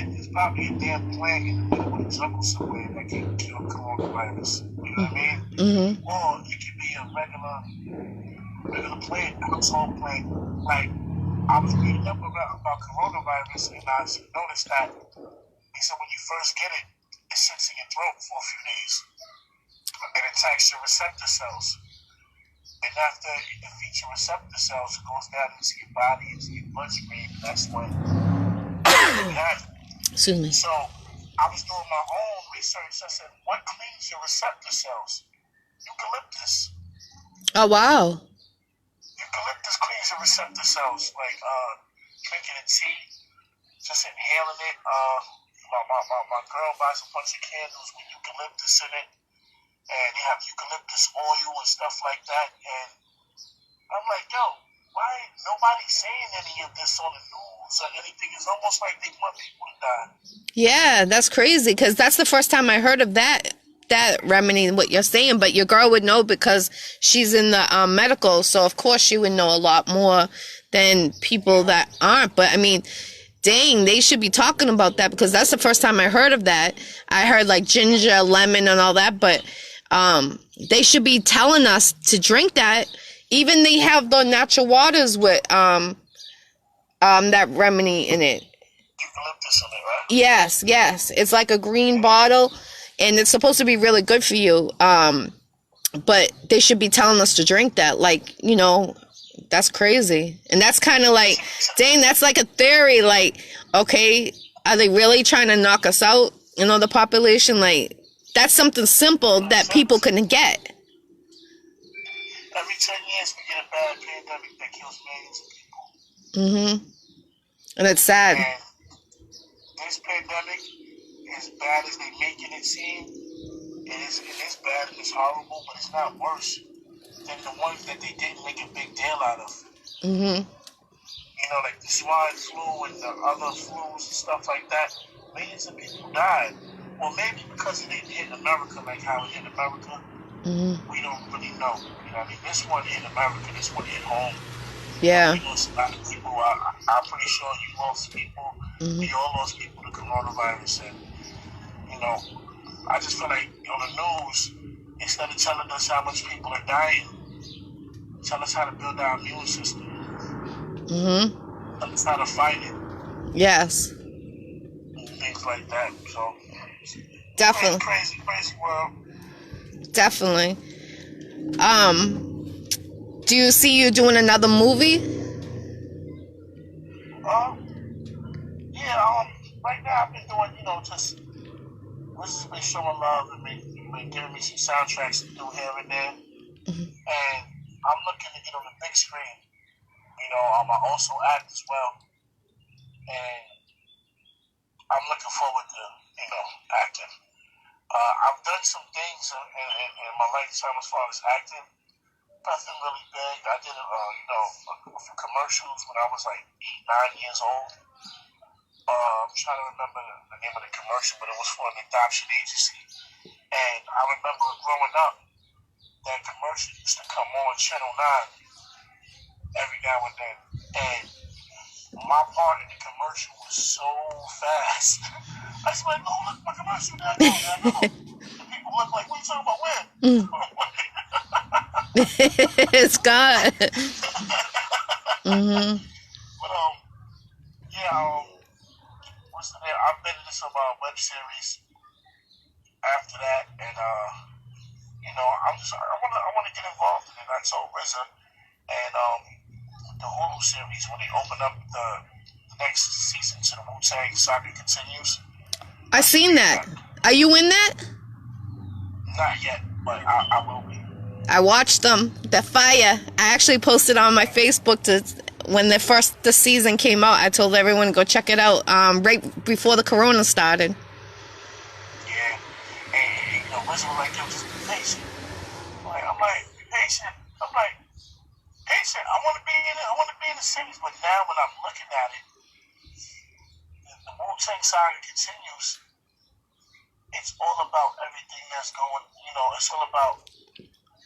a damn plant in the middle of the jungle somewhere that can kill coronavirus. You know what I mean? Or it could be a regular plant, household plant. Like I was reading up about coronavirus and I noticed that they said when you first get it, it sits in your throat for a few days. It attacks your receptor cells. And after it defeats your receptor cells, it goes down into your body, into your bloodstream, and that's when you have it. Excuse me. So I was doing my own research. I said, what cleans your receptor cells? Eucalyptus. Oh, wow. Eucalyptus cleans your receptor cells. Like drinking a tea, just inhaling it. My girl buys a bunch of candles with eucalyptus in it. And they have eucalyptus oil and stuff like that. And I'm like, yo, why ain't nobody saying any of this on the news or anything? It's almost like they want people to die. Yeah, that's crazy because that's the first time I heard of that remedy, what you're saying. But your girl would know because she's in the medical. So, of course, she would know a lot more than people that aren't. But, I mean, dang, they should be talking about that because that's the first time I heard of that. I heard like ginger, lemon, and all that, but they should be telling us to drink that. Even they have the natural waters with that remedy in it. Eucalyptus in it, right? Yes. It's like a green bottle, and it's supposed to be really good for you. But they should be telling us to drink that. Like, you know, that's crazy. And that's kind of like, dang, that's like a theory. Like, okay, are they really trying to knock us out? You know, the population, like, that's something simple that people can get. Every 10 years we get a bad pandemic that kills millions of people. And it's sad. And this pandemic, as bad as they making it seem, it is bad and it's horrible, but it's not worse than the ones that they didn't make a big deal out of. You know, like the swine flu and the other flus and stuff like that. Millions of people died. Well, maybe because it didn't hit America like how it hit America, we don't really know. You know what I mean? This one hit America, this one hit home. Yeah. We lost a lot of people. I'm pretty sure you lost people. We all lost people to coronavirus. And, you know, I just feel like on the news, instead of telling us how much people are dying, tell us how to build our immune system. Tell us how to fight it. Yes. Things like that. So, definitely. Crazy world. Definitely. Do you see you doing another movie? Yeah, right now I've been doing, you know, just been showing love and been giving me some soundtracks to do here and there. And I'm looking to get on the big screen. You know, I also act as well. And I'm looking forward to, you know, acting. I've done some things in my lifetime as far as acting. Nothing really big. I did, a few commercials when I was like 8, 9 years old. I'm trying to remember the name of the commercial, but it was for an adoption agency. And I remember growing up, that commercial used to come on Channel 9 every now and then. And my part in the commercial was so fast. I was like, oh, look, my commercial now. The people look like, what are you talking about? Where? It's God. But, what's the name? I've been in some web series after that, and, you know, I want to get involved in it. I told RZA and, the Hulu series, when they open up the next season to the Wu-Tang saga continues. I seen that. Are you in that? Not yet, but I will be. I watched them. The fire. I actually posted on my Facebook when the season came out. I told everyone to go check it out. Right before the corona started. Yeah, and you know, RZA was like, yo, just be patient. I'm like, be patient. I'm like, patient. I want to be in the series, but now when I'm looking at it, the Wu-Tang saga continues. It's all about everything that's going. You know, it's all about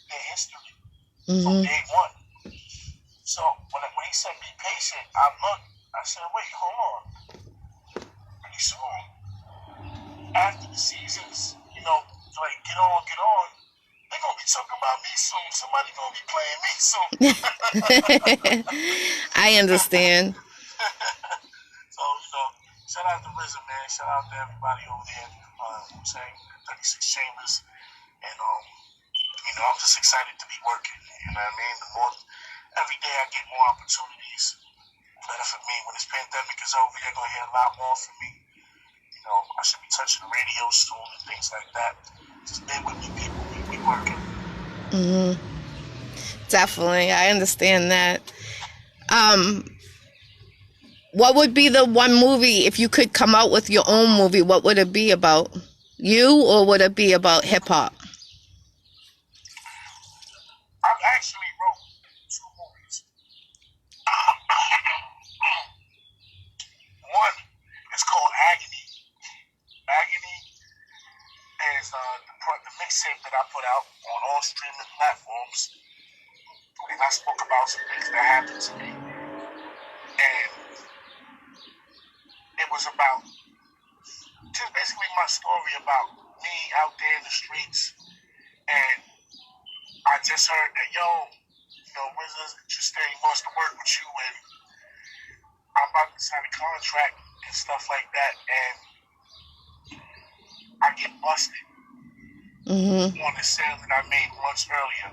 their history from day one. So when he said be patient, I looked. I said, wait, hold on. Pretty soon, after the seasons, like get on, they gonna be talking about me soon. Somebody gonna be playing me soon. I understand. So, shout out to RZA, man. Shout out to everybody over there at Wu-Tang, 36 Chambers. And, I'm just excited to be working. You know what I mean? Every day I get more opportunities. Better for me. When this pandemic is over, you're going to hear a lot more from me. I should be touching the radio soon and things like that. Just bear with me, people. We working. Definitely. I understand that. What would be the one movie, if you could come out with your own movie, what would it be about? You, or would it be about hip-hop? I've actually wrote 2 movies. One is called Agony. Agony is the mixtape that I put out on all streaming platforms. And I spoke about some things that happened to me. And it was about just basically my story about me out there in the streets. And I just heard that, RZA's interested, he wants to work with you, and I'm about to sign a contract and stuff like that, and I get busted on the sale that I made months earlier.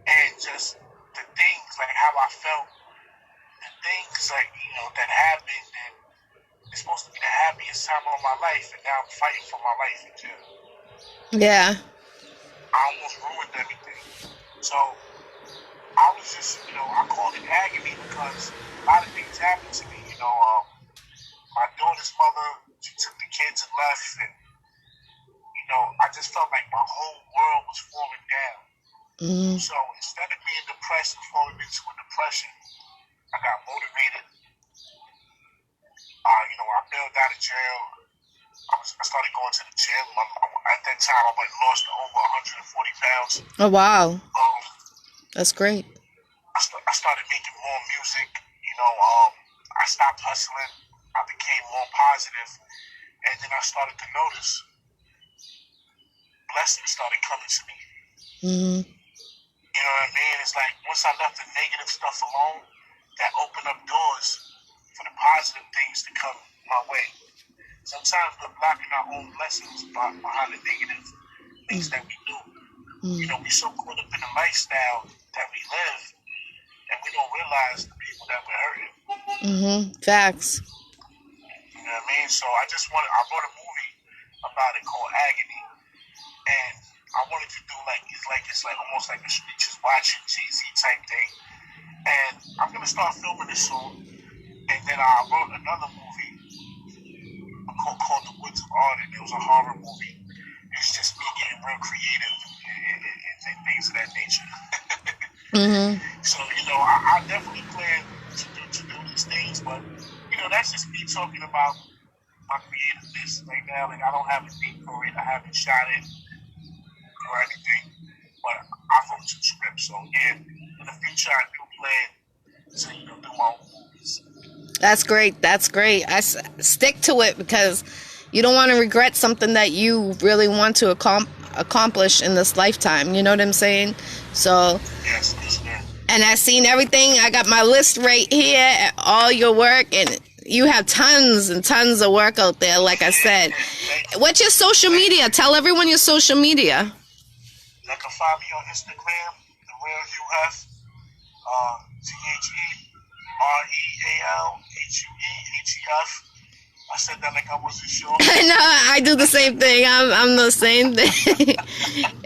And just the things, like how I felt, the things like, that happened, and it's supposed to be the happiest time of my life, and now I'm fighting for my life in jail. Yeah. I almost ruined everything. So I was just, I called it agony because a lot of things happened to me. My daughter's mother, she took the kids and left, and I just felt like my whole world was falling down. So instead of being depressed and falling into a depression, I got motivated. I bailed out of jail. I started going to the gym. At that time, I lost over 140 pounds. Oh, wow. That's great. I started making more music. I stopped hustling. I became more positive. And then I started to notice blessings started coming to me. You know what I mean? It's like once I left the negative stuff alone, that opened up doors for the positive things to come my way. Sometimes we're blocking our own blessings behind the negative things that we do. We're so caught up in the lifestyle that we live, and we don't realize the people that we're hurting. Facts. You know what I mean? So I wrote a movie about it called Agony, and I wanted to do it's like almost like a street just watching Jay-Z type thing. And I'm gonna start filming this soon. And then I wrote another movie called The Woods of Art, and it was a horror movie. It's just me getting real creative and things of that nature. So I definitely plan to do these things, but that's just me talking about my creativeness right now. Like I don't have a date for it. I haven't shot it or anything, but I wrote 2 scripts. So yeah, in the future I do plan to do my own movies. That's great. That's great. I stick to it because you don't want to regret something that you really want to accomplish in this lifetime. You know what I'm saying? So. Yes, ma'am. And I've seen everything. I got my list right here, all your work, and you have tons and tons of work out there, like I said. What's your social media? Tell everyone your social media. You can find me on Instagram, The Real Hue Hef, TheRealHueHef. I said that like I wasn't sure. I know, I do the same thing. I'm the same thing.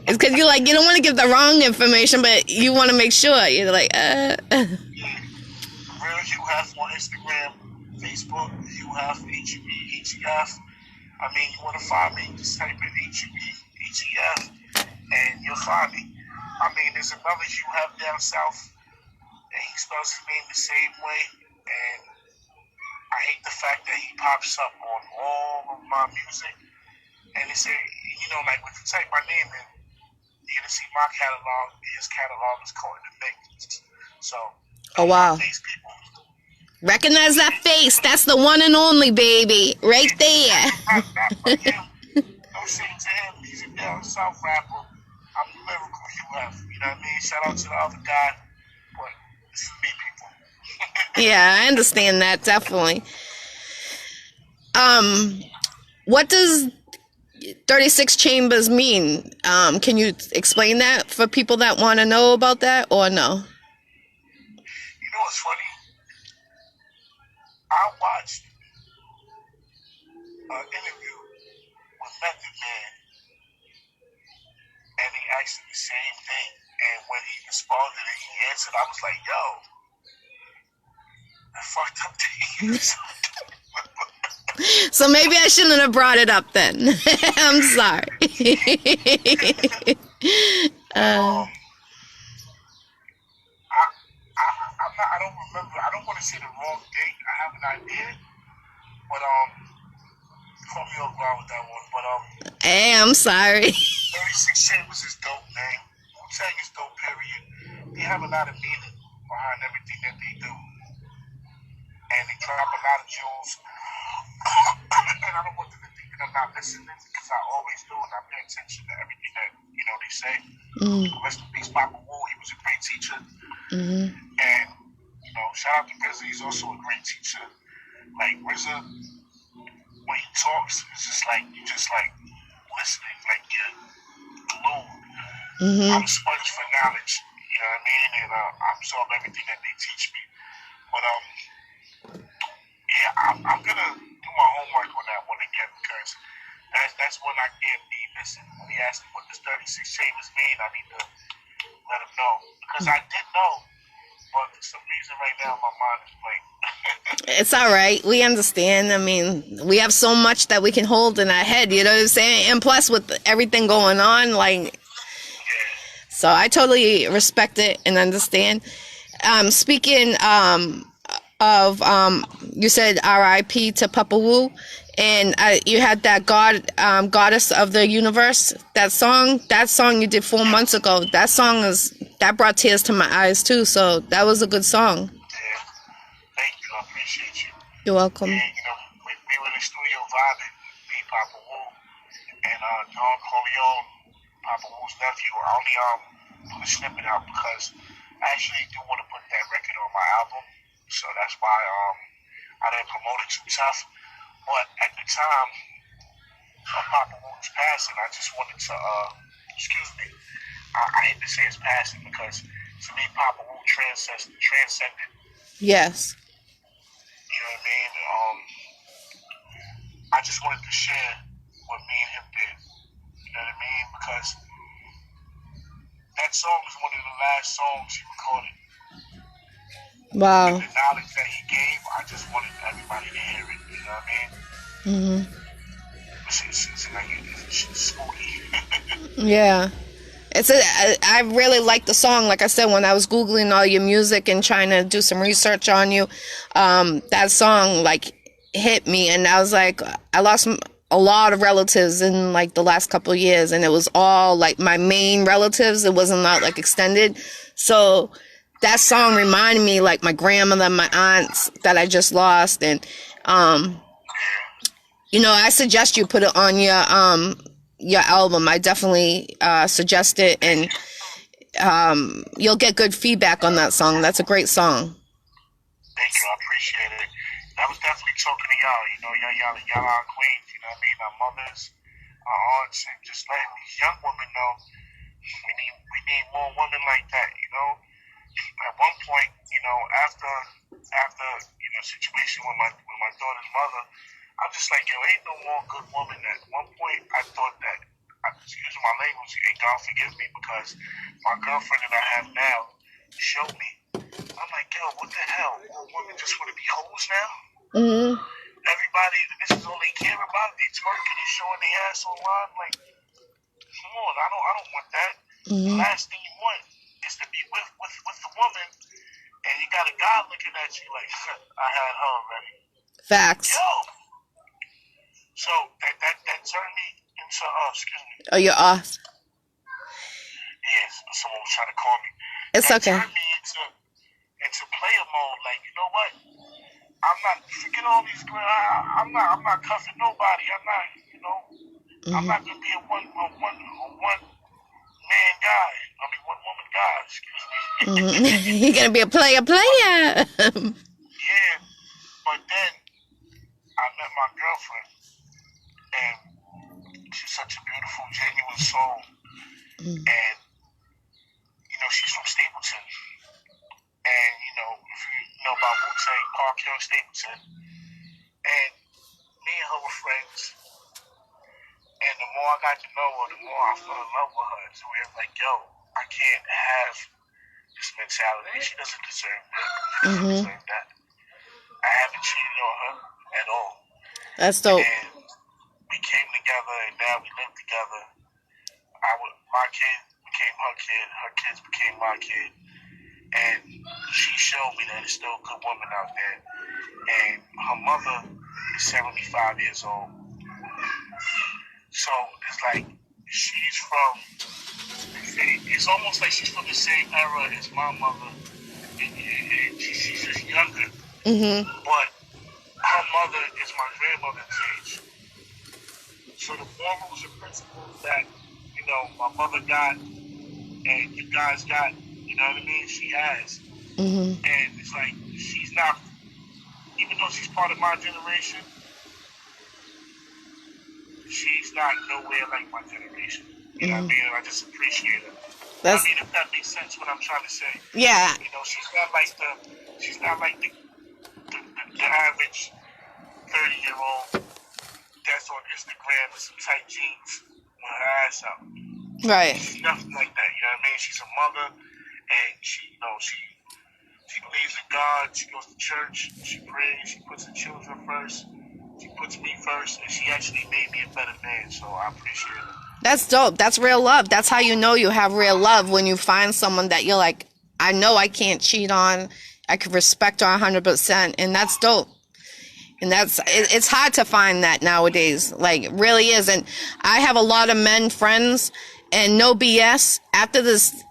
It's because you don't want to give the wrong information, but you want to make sure. You're like, Yeah. Real Hue Hef on Instagram, Facebook, Hue Hef, HUEHEF. I mean, you want to find me, just type in HUEHEF, and you'll find me. I mean, there's another Hue Hef down south, and he spells his name the same way, and I hate the fact that he pops up on all of my music, and they say, like when you type my name in, you're gonna see my catalog. His catalog is called In the Mix. So, Oh, wow. face people. Recognize that face. That's the one and only, baby. Right there. Not him. No shade to him. He's a down south rapper. I'm the lyrical Hue Hef. You know what I mean? Shout out to the other guy. But this is me, people. Yeah, I understand that, definitely. What does 36 chambers mean? Can you explain that for people that want to know about that, or no? You know what's funny? I watched an interview with Method Man, and he asked him the same thing. And when he responded and he answered, I was like, yo, I fucked up things. So maybe I shouldn't have brought it up then. I'm sorry. I don't remember. I don't want to say the wrong date. I have an idea, but caught me off guard with that one. But Hey, I'm sorry. 36 Chambers is dope, man. Wu-Tang is dope. Period. They have a lot of meaning behind everything that they do, and they drop a lot of jewels. And I don't want them to think that I'm not listening, because I always do, and I pay attention to everything that they say. Rest in peace, Papa Wu. He was a great teacher, and shout out to RZA. He's also a great teacher. Like RZA, when he talks, it's just like you listening, like you're glued. I'm a sponge for knowledge. You know what I mean? And I absorb everything that they teach me. But yeah, I'm gonna do my homework on that one again, because that's when I can't be missing. When he asked me what does 36 chambers mean, I need to let him know, because I did know, but for some reason right now my mind is blank. It's all right. We understand. I mean, we have so much that we can hold in our head, you know what I'm saying? And plus with everything going on, like, so I totally respect it and understand. Speaking of you said R.I.P. to Papa Wu, and you had that Goddess of the Universe, that song you did 4 months ago. That brought tears to my eyes too, so that was a good song. Yeah. Thank you. I appreciate you. You're welcome. Yeah, we were in the studio vibing, me, Papa Wu, and Don Corleone, Papa Wu's nephew. I only put a snippet out because I actually do want to put that record on my album. So that's why I didn't promote it too tough. But at the time of Papa Wu's passing, I just wanted to, I hate to say his passing, because to me, Papa Wu transcended. Yes. You know what I mean? I just wanted to share what me and him did. You know what I mean? Because that song was one of the last songs he recorded. Wow. And the knowledge that he gave, I just wanted everybody to hear it. You know what I mean? It's spooky. Yeah. I really like the song. Like I said, when I was Googling all your music and trying to do some research on you, that song like hit me, and I was like, I lost a lot of relatives in like the last couple of years, and it was all like my main relatives. It wasn't not like extended. So that song reminded me like my grandmother, my aunts that I just lost, and I suggest you put it on your album. I definitely suggest it, and you'll get good feedback on that song. That's a great song. Thank you, I appreciate it. I was definitely talking to y'all. Y'all are queens. You know what I mean? Our mothers, our aunts, and just letting these young women know we need more women like that. At one point, after situation with my daughter's mother, I'm just like, ain't no more good woman. At one point, I thought that, excuse my language, and God forgive me, because my girlfriend that I have now showed me. I'm like, what the hell? All women just want to be hoes now? Everybody, this is all they care about. They twerking and showing their ass online. Like, come on, I don't want that. The last thing you want is to be with the woman, and you got a guy looking at you like, I had her already. Facts. So that turned me into, excuse me. Oh, you're off. trying to call me. It's that okay. turned me into player mode. Like, you know what? I'm not, forget all these girls. I'm not cuffing nobody. I'm not, you know, I'm not gonna be a one man guy. I mean, one woman guy. Excuse me. You're gonna be a player. Yeah, but then I met my girlfriend, and she's such a beautiful, genuine soul, and you know, she's from Stapleton, and you know, if you know about Wu-Tang, Park Hill, Stapleton, and me and her were friends, and the more I got to know her, the more I fell in love with her. So we were like, yo, I can't have this mentality. She doesn't deserve that. She doesn't deserve that. I haven't cheated on her at all. That's dope. And we came together, and now we live together. My kid became her kid. Her kids became my kid. And she showed me that there's still a good woman out there. And her mother is 75 years old. So it's like she's from, it's almost like she's from the same era as my mother. And she's just younger. But her mother is my grandmother's age. So the morals and principles that, you know, my mother got and you guys got, you know what I mean, she has. And it's like, she's not, even though she's part of my generation, she's not nowhere like my generation. You know what I mean? And I just appreciate her. I mean, if that makes sense, what I'm trying to say. Yeah. You know, she's not like the average 30-year-old that's on Instagram with some tight jeans with her ass out. Right. She's nothing like that. You know what I mean? She's a mother, and she, you know, she believes in God. She goes to church. She prays. She puts her children first. She puts me first, and she actually made me a better man. So I appreciate her. That's dope. That's real love. That's how you know you have real love, when you find someone that you're like, I know I can't cheat on. I can respect her 100%, and that's dope. And it's hard to find that nowadays. Like, it really is. And I have a lot of men friends, and no BS, after this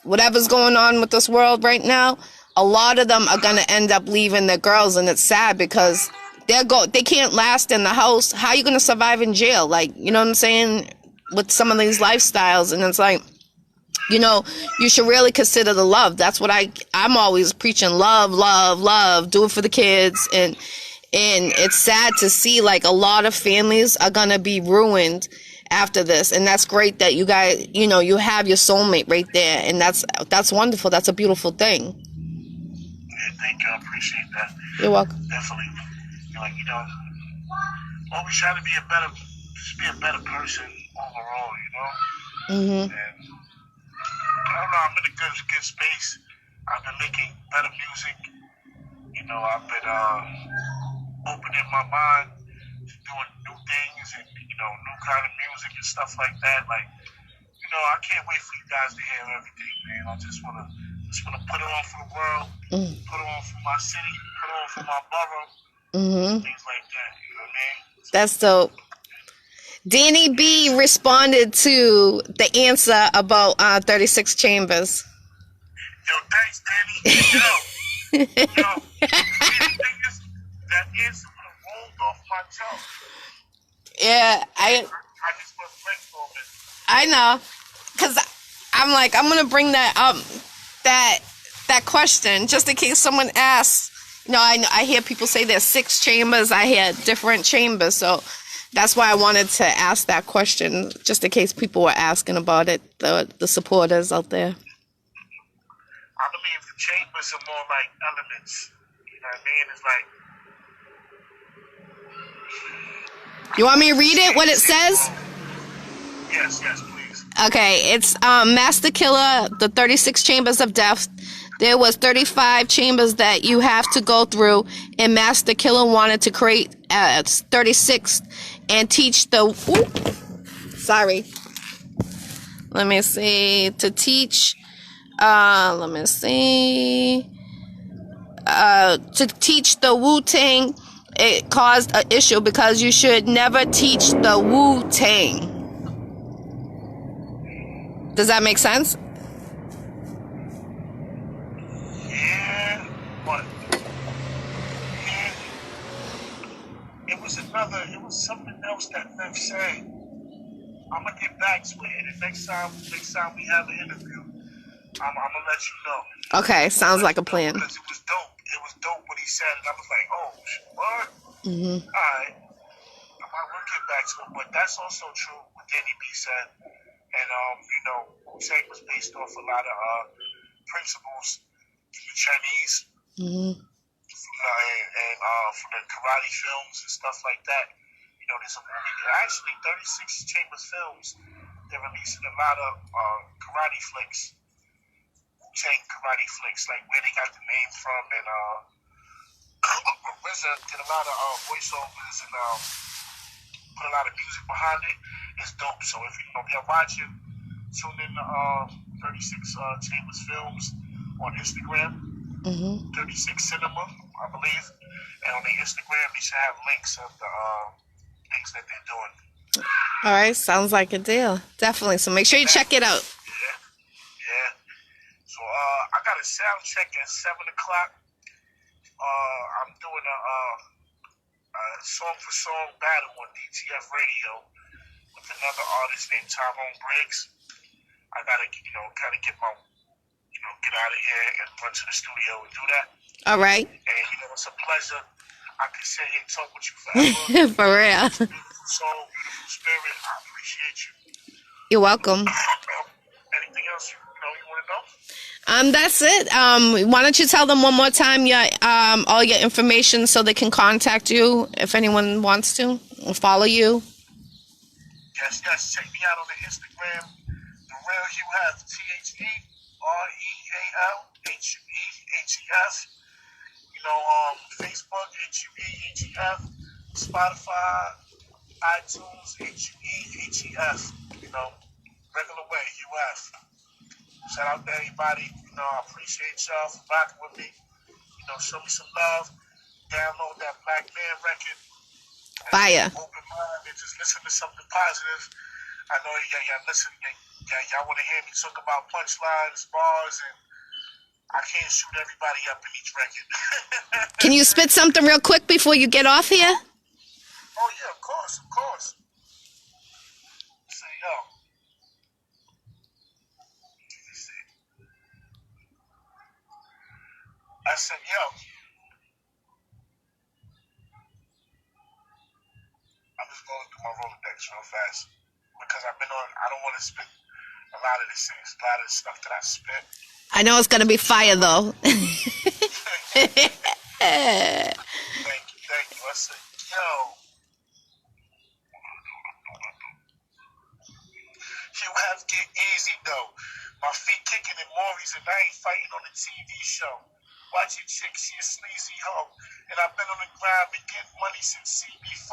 whatever's going on with this world right now, a lot of them are going to end up leaving their girls, and it's sad because they can't last in the house. How are you going to survive in jail? Like, you know what I'm saying? With some of these lifestyles, and it's like, you know, you should really consider the love. That's what I'm always preaching. Love, love, love. Do it for the kids. And it's sad to see, like, a lot of families are going to be ruined after this. And that's great that you guys, you know, you have your soulmate right there. And that's wonderful. That's a beautiful thing. Yeah, thank you. I appreciate that. You're welcome. Definitely. Like, you know, always try to be a better person overall, you know? And I don't know, I'm in a good space. I've been making better music. You know, I've been opening my mind to doing new things and, you know, new kind of music and stuff like that. Like, you know, I can't wait for you guys to hear everything, man. I just wanna put it on for the world, put it on for my city, put it on for my borough, things like that. You know what I mean? That's dope. Danny B responded to the answer about 36 chambers. Yo, thanks, Danny. Yo, the thing is, that answer would have rolled off my tongue. Yeah, I just was brainstorming. I know, because I'm like, I'm going to bring that up, that question, just in case someone asks. You know, I hear people say there's 6 chambers. I hear different chambers, so that's why I wanted to ask that question, just in case people were asking about it, the supporters out there. I believe the chambers are more like elements. You know what I mean? It's like... You want me to read it, what it says? Yes, please. Okay, it's Master Killer, the 36 Chambers of Death. There was 35 chambers that you have to go through, and Master Killer wanted to create 36 and teach the... Sorry. Let me see. To teach... to teach the Wu-Tang, it caused an issue because you should never teach the Wu-Tang. Does that make sense? Yeah, but yeah, it was something else that Neff said. I'm gonna get back to it, and the next time we have an interview, I'm gonna let you know. Okay, sounds like a plan. Because it was dope. It was dope what he said, and I was like, oh, what? Mhm. All right. I will get back to it, but that's also true what Danny B said. And Wu-Tang was based off a lot of principles from the Chinese, Mhm. and from the karate films and stuff like that. There's a movie, actually 36 Chambers Films. They're releasing a lot of karate flicks, Wu-Tang karate flicks, like where they got the name from, and RZA did a lot of voiceovers and put a lot of music behind it. It's dope. So if you're watching, tune in to 36 Chambers Films on Instagram, 36 Cinema, I believe, and on the Instagram they should have links of the things that they're doing. All right, sounds like a deal. Definitely. So make sure you check it out. Yeah. So I got a sound check at 7:00. I'm doing a song for song battle on DTF Radio with another artist named Tyrone Briggs. I gotta kind of get my get out of here and run to the studio and do that. All right. And it's a pleasure. I can sit here and talk with you forever. For real. Beautiful soul, beautiful spirit. I appreciate you. You're welcome. Anything else you want to know? That's it. Why don't you tell them one more time your all your information so they can contact you if anyone wants to or follow you. Yes. Check me out on the Instagram, The Real Hue Hef, TheRealHueHef. Facebook, HUEHEF, Spotify, iTunes, HUEHEF. Regular way, UF. Shout out to everybody. I appreciate y'all for rocking with me. Show me some love. Download that Black Man record. Fire. Open mind and just listen to something positive. I know y'all listen. Y'all want to hear me talk about punchlines, bars, and I can't shoot everybody up in each record. Can you spit something real quick before you get off here? Oh yeah, of course. Say yo. I said yo. I'm just going through my Rolodex real fast because I don't want to spit a lot of this things, a lot of the stuff that I spit. I know it's gonna be fire though. Thank you. I said, yo. Hue Hef get easy though. My feet kicking in Maury's and I ain't fighting on the TV show. Watch your chick, she a sleazy hoe. And I've been on the grind and getting money since CB4.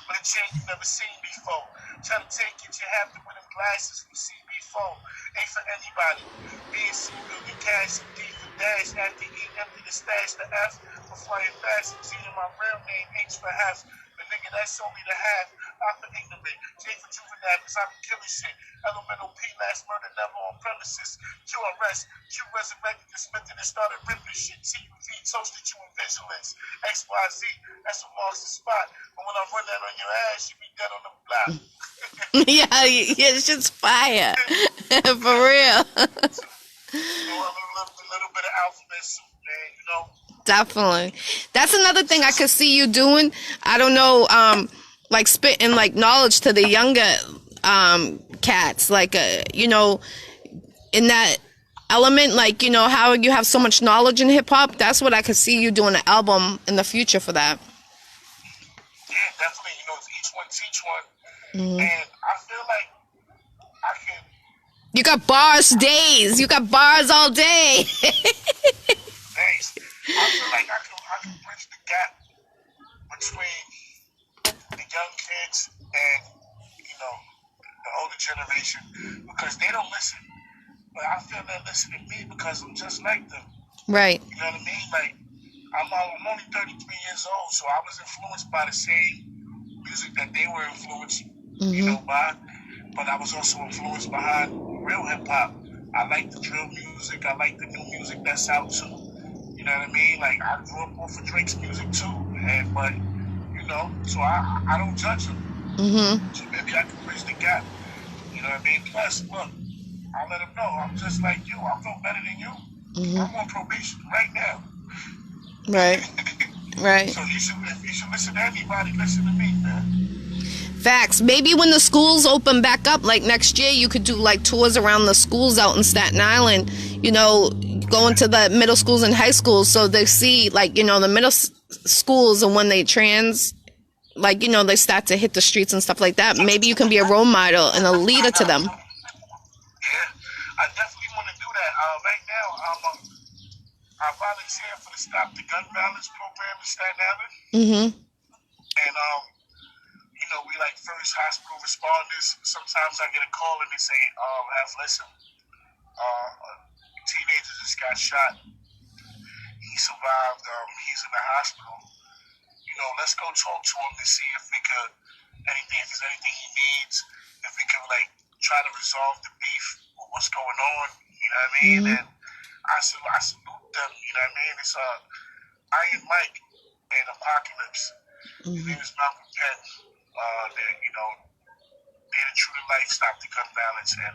With a chain you never seen before. Try to take it, you have to wear them glasses from CB4. Ain't for anybody. Being single, you cash and D for dash. After E, empty the stash, the F. For flying fast and G in my real name, H for Hef. The nigga that's only the half. I for ignorant. J for juvenile, cause I'm killing shit. Elemental P, last murder never on premises. Q arrest. Q resurrected the Smith and started ripping shit. TUV toasted you in vigilance. XYZ, that's what marks the spot. But when I run that on your ass, you be dead on the block. Yeah, it's just fire. For real. A little bit of alphabet soup, man, Definitely. That's another thing I could see you doing. I don't know, like spitting like knowledge to the younger cats, like in that element, like how you have so much knowledge in hip hop. That's what I could see you doing an album in the future for that. Yeah, definitely. It's each one teach one, and I feel like I can. You got bars days. You got bars all day. Thanks. I feel like I can bridge the gap between the young kids and the older generation because they don't listen. But I feel they're listening to me because I'm just like them. Right. You know what I mean? Like I'm only 33 years old, so I was influenced by the same music that they were influenced, by. But I was also influenced behind real hip hop. I like the drill music. I like the new music that's out too. You know what I mean? Like I grew up off of Drake's music too, but you know, so I don't judge him. So maybe I can bridge the gap. You know what I mean? Plus, look, I let him know I'm just like you. I feel better than you. I'm on probation right now. Right. Right. So if you should listen to anybody, listen to me, man. Facts. Maybe when the schools open back up, like next year, you could do like tours around the schools out in Staten Island, you know, going to the middle schools and high schools so they see, like, you know, the middle schools, and when they like, you know, they start to hit the streets and stuff like that. Maybe you can be a role model and a leader to them. Yeah, I definitely want to do that. Right now, I volunteer for the Stop the Gun Violence program in Staten Island. And, you know, we like first hospital responders. Sometimes I get a call and they say, listen, a teenager just got shot. He survived. He's in the hospital. You know, let's go talk to him to see if if there's anything he needs, if we can like try to resolve the beef or what's going on. You know what I mean? And I salute them. You know what I mean? It's Iron Mike and Apocalypse. His name is Malcolm Penn. They're the true to life Stop the Gun Violence, and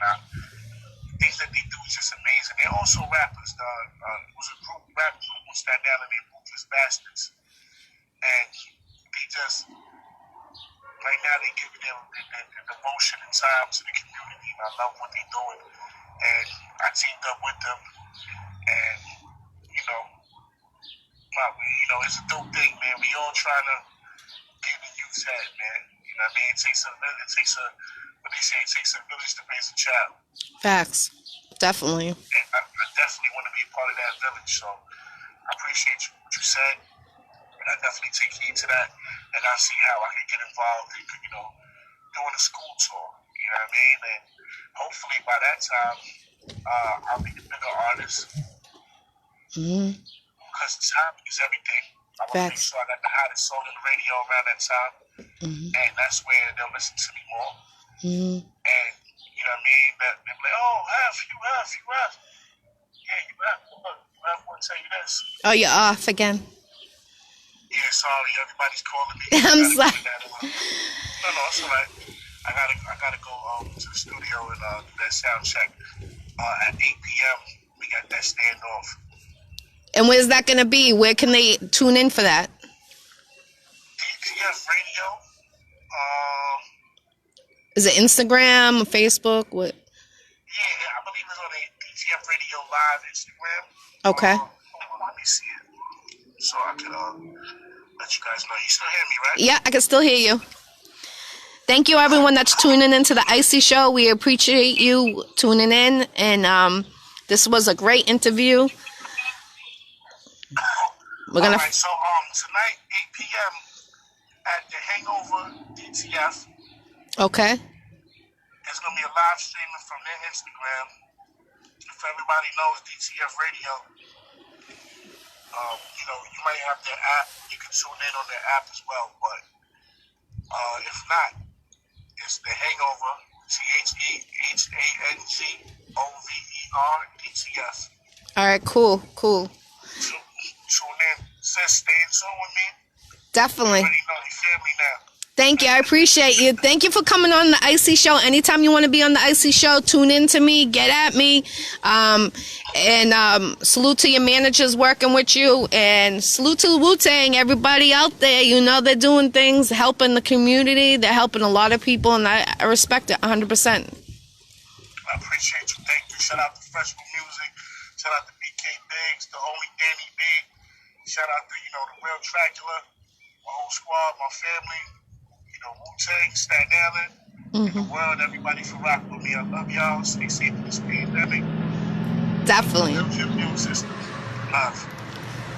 things that they do is just amazing. They're also rappers. It was a rap group on Staten Island named Ruthless Bastards, and they just right now they give their devotion and time to the community, and I love what they're doing. And I teamed up with them, and it's a dope thing, man. We all trying to get the youth's head, man. You know what I mean? It takes a village to raise a child. Facts. Definitely. And I definitely want to be a part of that village. So I appreciate what you said. And I definitely take heed to that. And I'll see how I can get involved in, doing a school tour. You know what I mean? And hopefully by that time, I'll be the bigger artist. Because time is everything. I want to make sure I got the hottest song on the radio around that time. And that's where they'll listen to me more. And, you know what I mean? They'll be like, oh, Hue Hef. Yeah, Hue Hef. Look, Hue Hef want to tell you this. Oh, you're off again. Yeah, sorry. Everybody's calling me. I'm sorry. No, it's all right. I gotta go to the studio and do that sound check. At 8 p.m., we got that standoff. And where's that going to be? Where can they tune in for that? DGF Radio. Is it Instagram or Facebook? What? Yeah, I believe it's on the DGF Radio Live Instagram. Okay. Let me see it. So I can let you guys know. You still hear me, right? Yeah, I can still hear you. Thank you, everyone that's tuning into the Iccy Show. We appreciate you tuning in. And this was a great interview. We're gonna. All right, so tonight, 8 p.m. at the Hangover DTF. Okay. It's gonna be a live streaming from their Instagram. If everybody knows DTF Radio, you might have their app. You can tune in on their app as well. But if not, it's the Hangover THEHANGOVER DTF. All right. Cool. Tune in. Stay in tune with me. Definitely. You know, you family now. Thank you. I appreciate you. Thank you for coming on the Iccy Show. Anytime you want to be on the Iccy Show, tune in to me, get at me. Salute to your managers working with you. And salute to Wu-Tang, everybody out there. You know they're doing things, helping the community. They're helping a lot of people, and I respect it 100%. I appreciate you. Thank you. Shout out to Freshman Music. Shout out to BK Biggs, the homie Danny B. Shout out to, the real Dracula, my whole squad, my family, Wu-Tang, Staten Island, and the world, everybody for rocking with me. I love y'all. Stay safe in this pandemic. Definitely. Build your immune system. Love.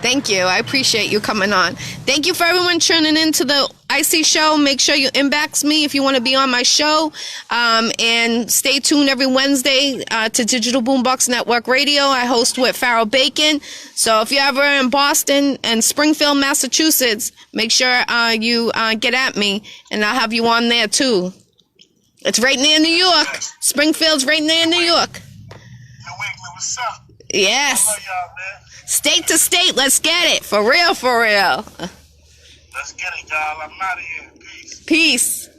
Thank you. I appreciate you coming on. Thank you for everyone tuning in to the Iccy Show. Make sure you inbox me if you want to be on my show. And stay tuned every Wednesday to Digital Boombox Network Radio. I host with Farrell Bacon. So if you're ever in Boston and Springfield, Massachusetts, make sure you get at me, and I'll have you on there too. It's right near New York. Springfield's right near New York. New England, what's up? Yes. I love y'all, man. State to state, let's get it. For real, for real. Let's get it, y'all. I'm out of here. Peace. Peace.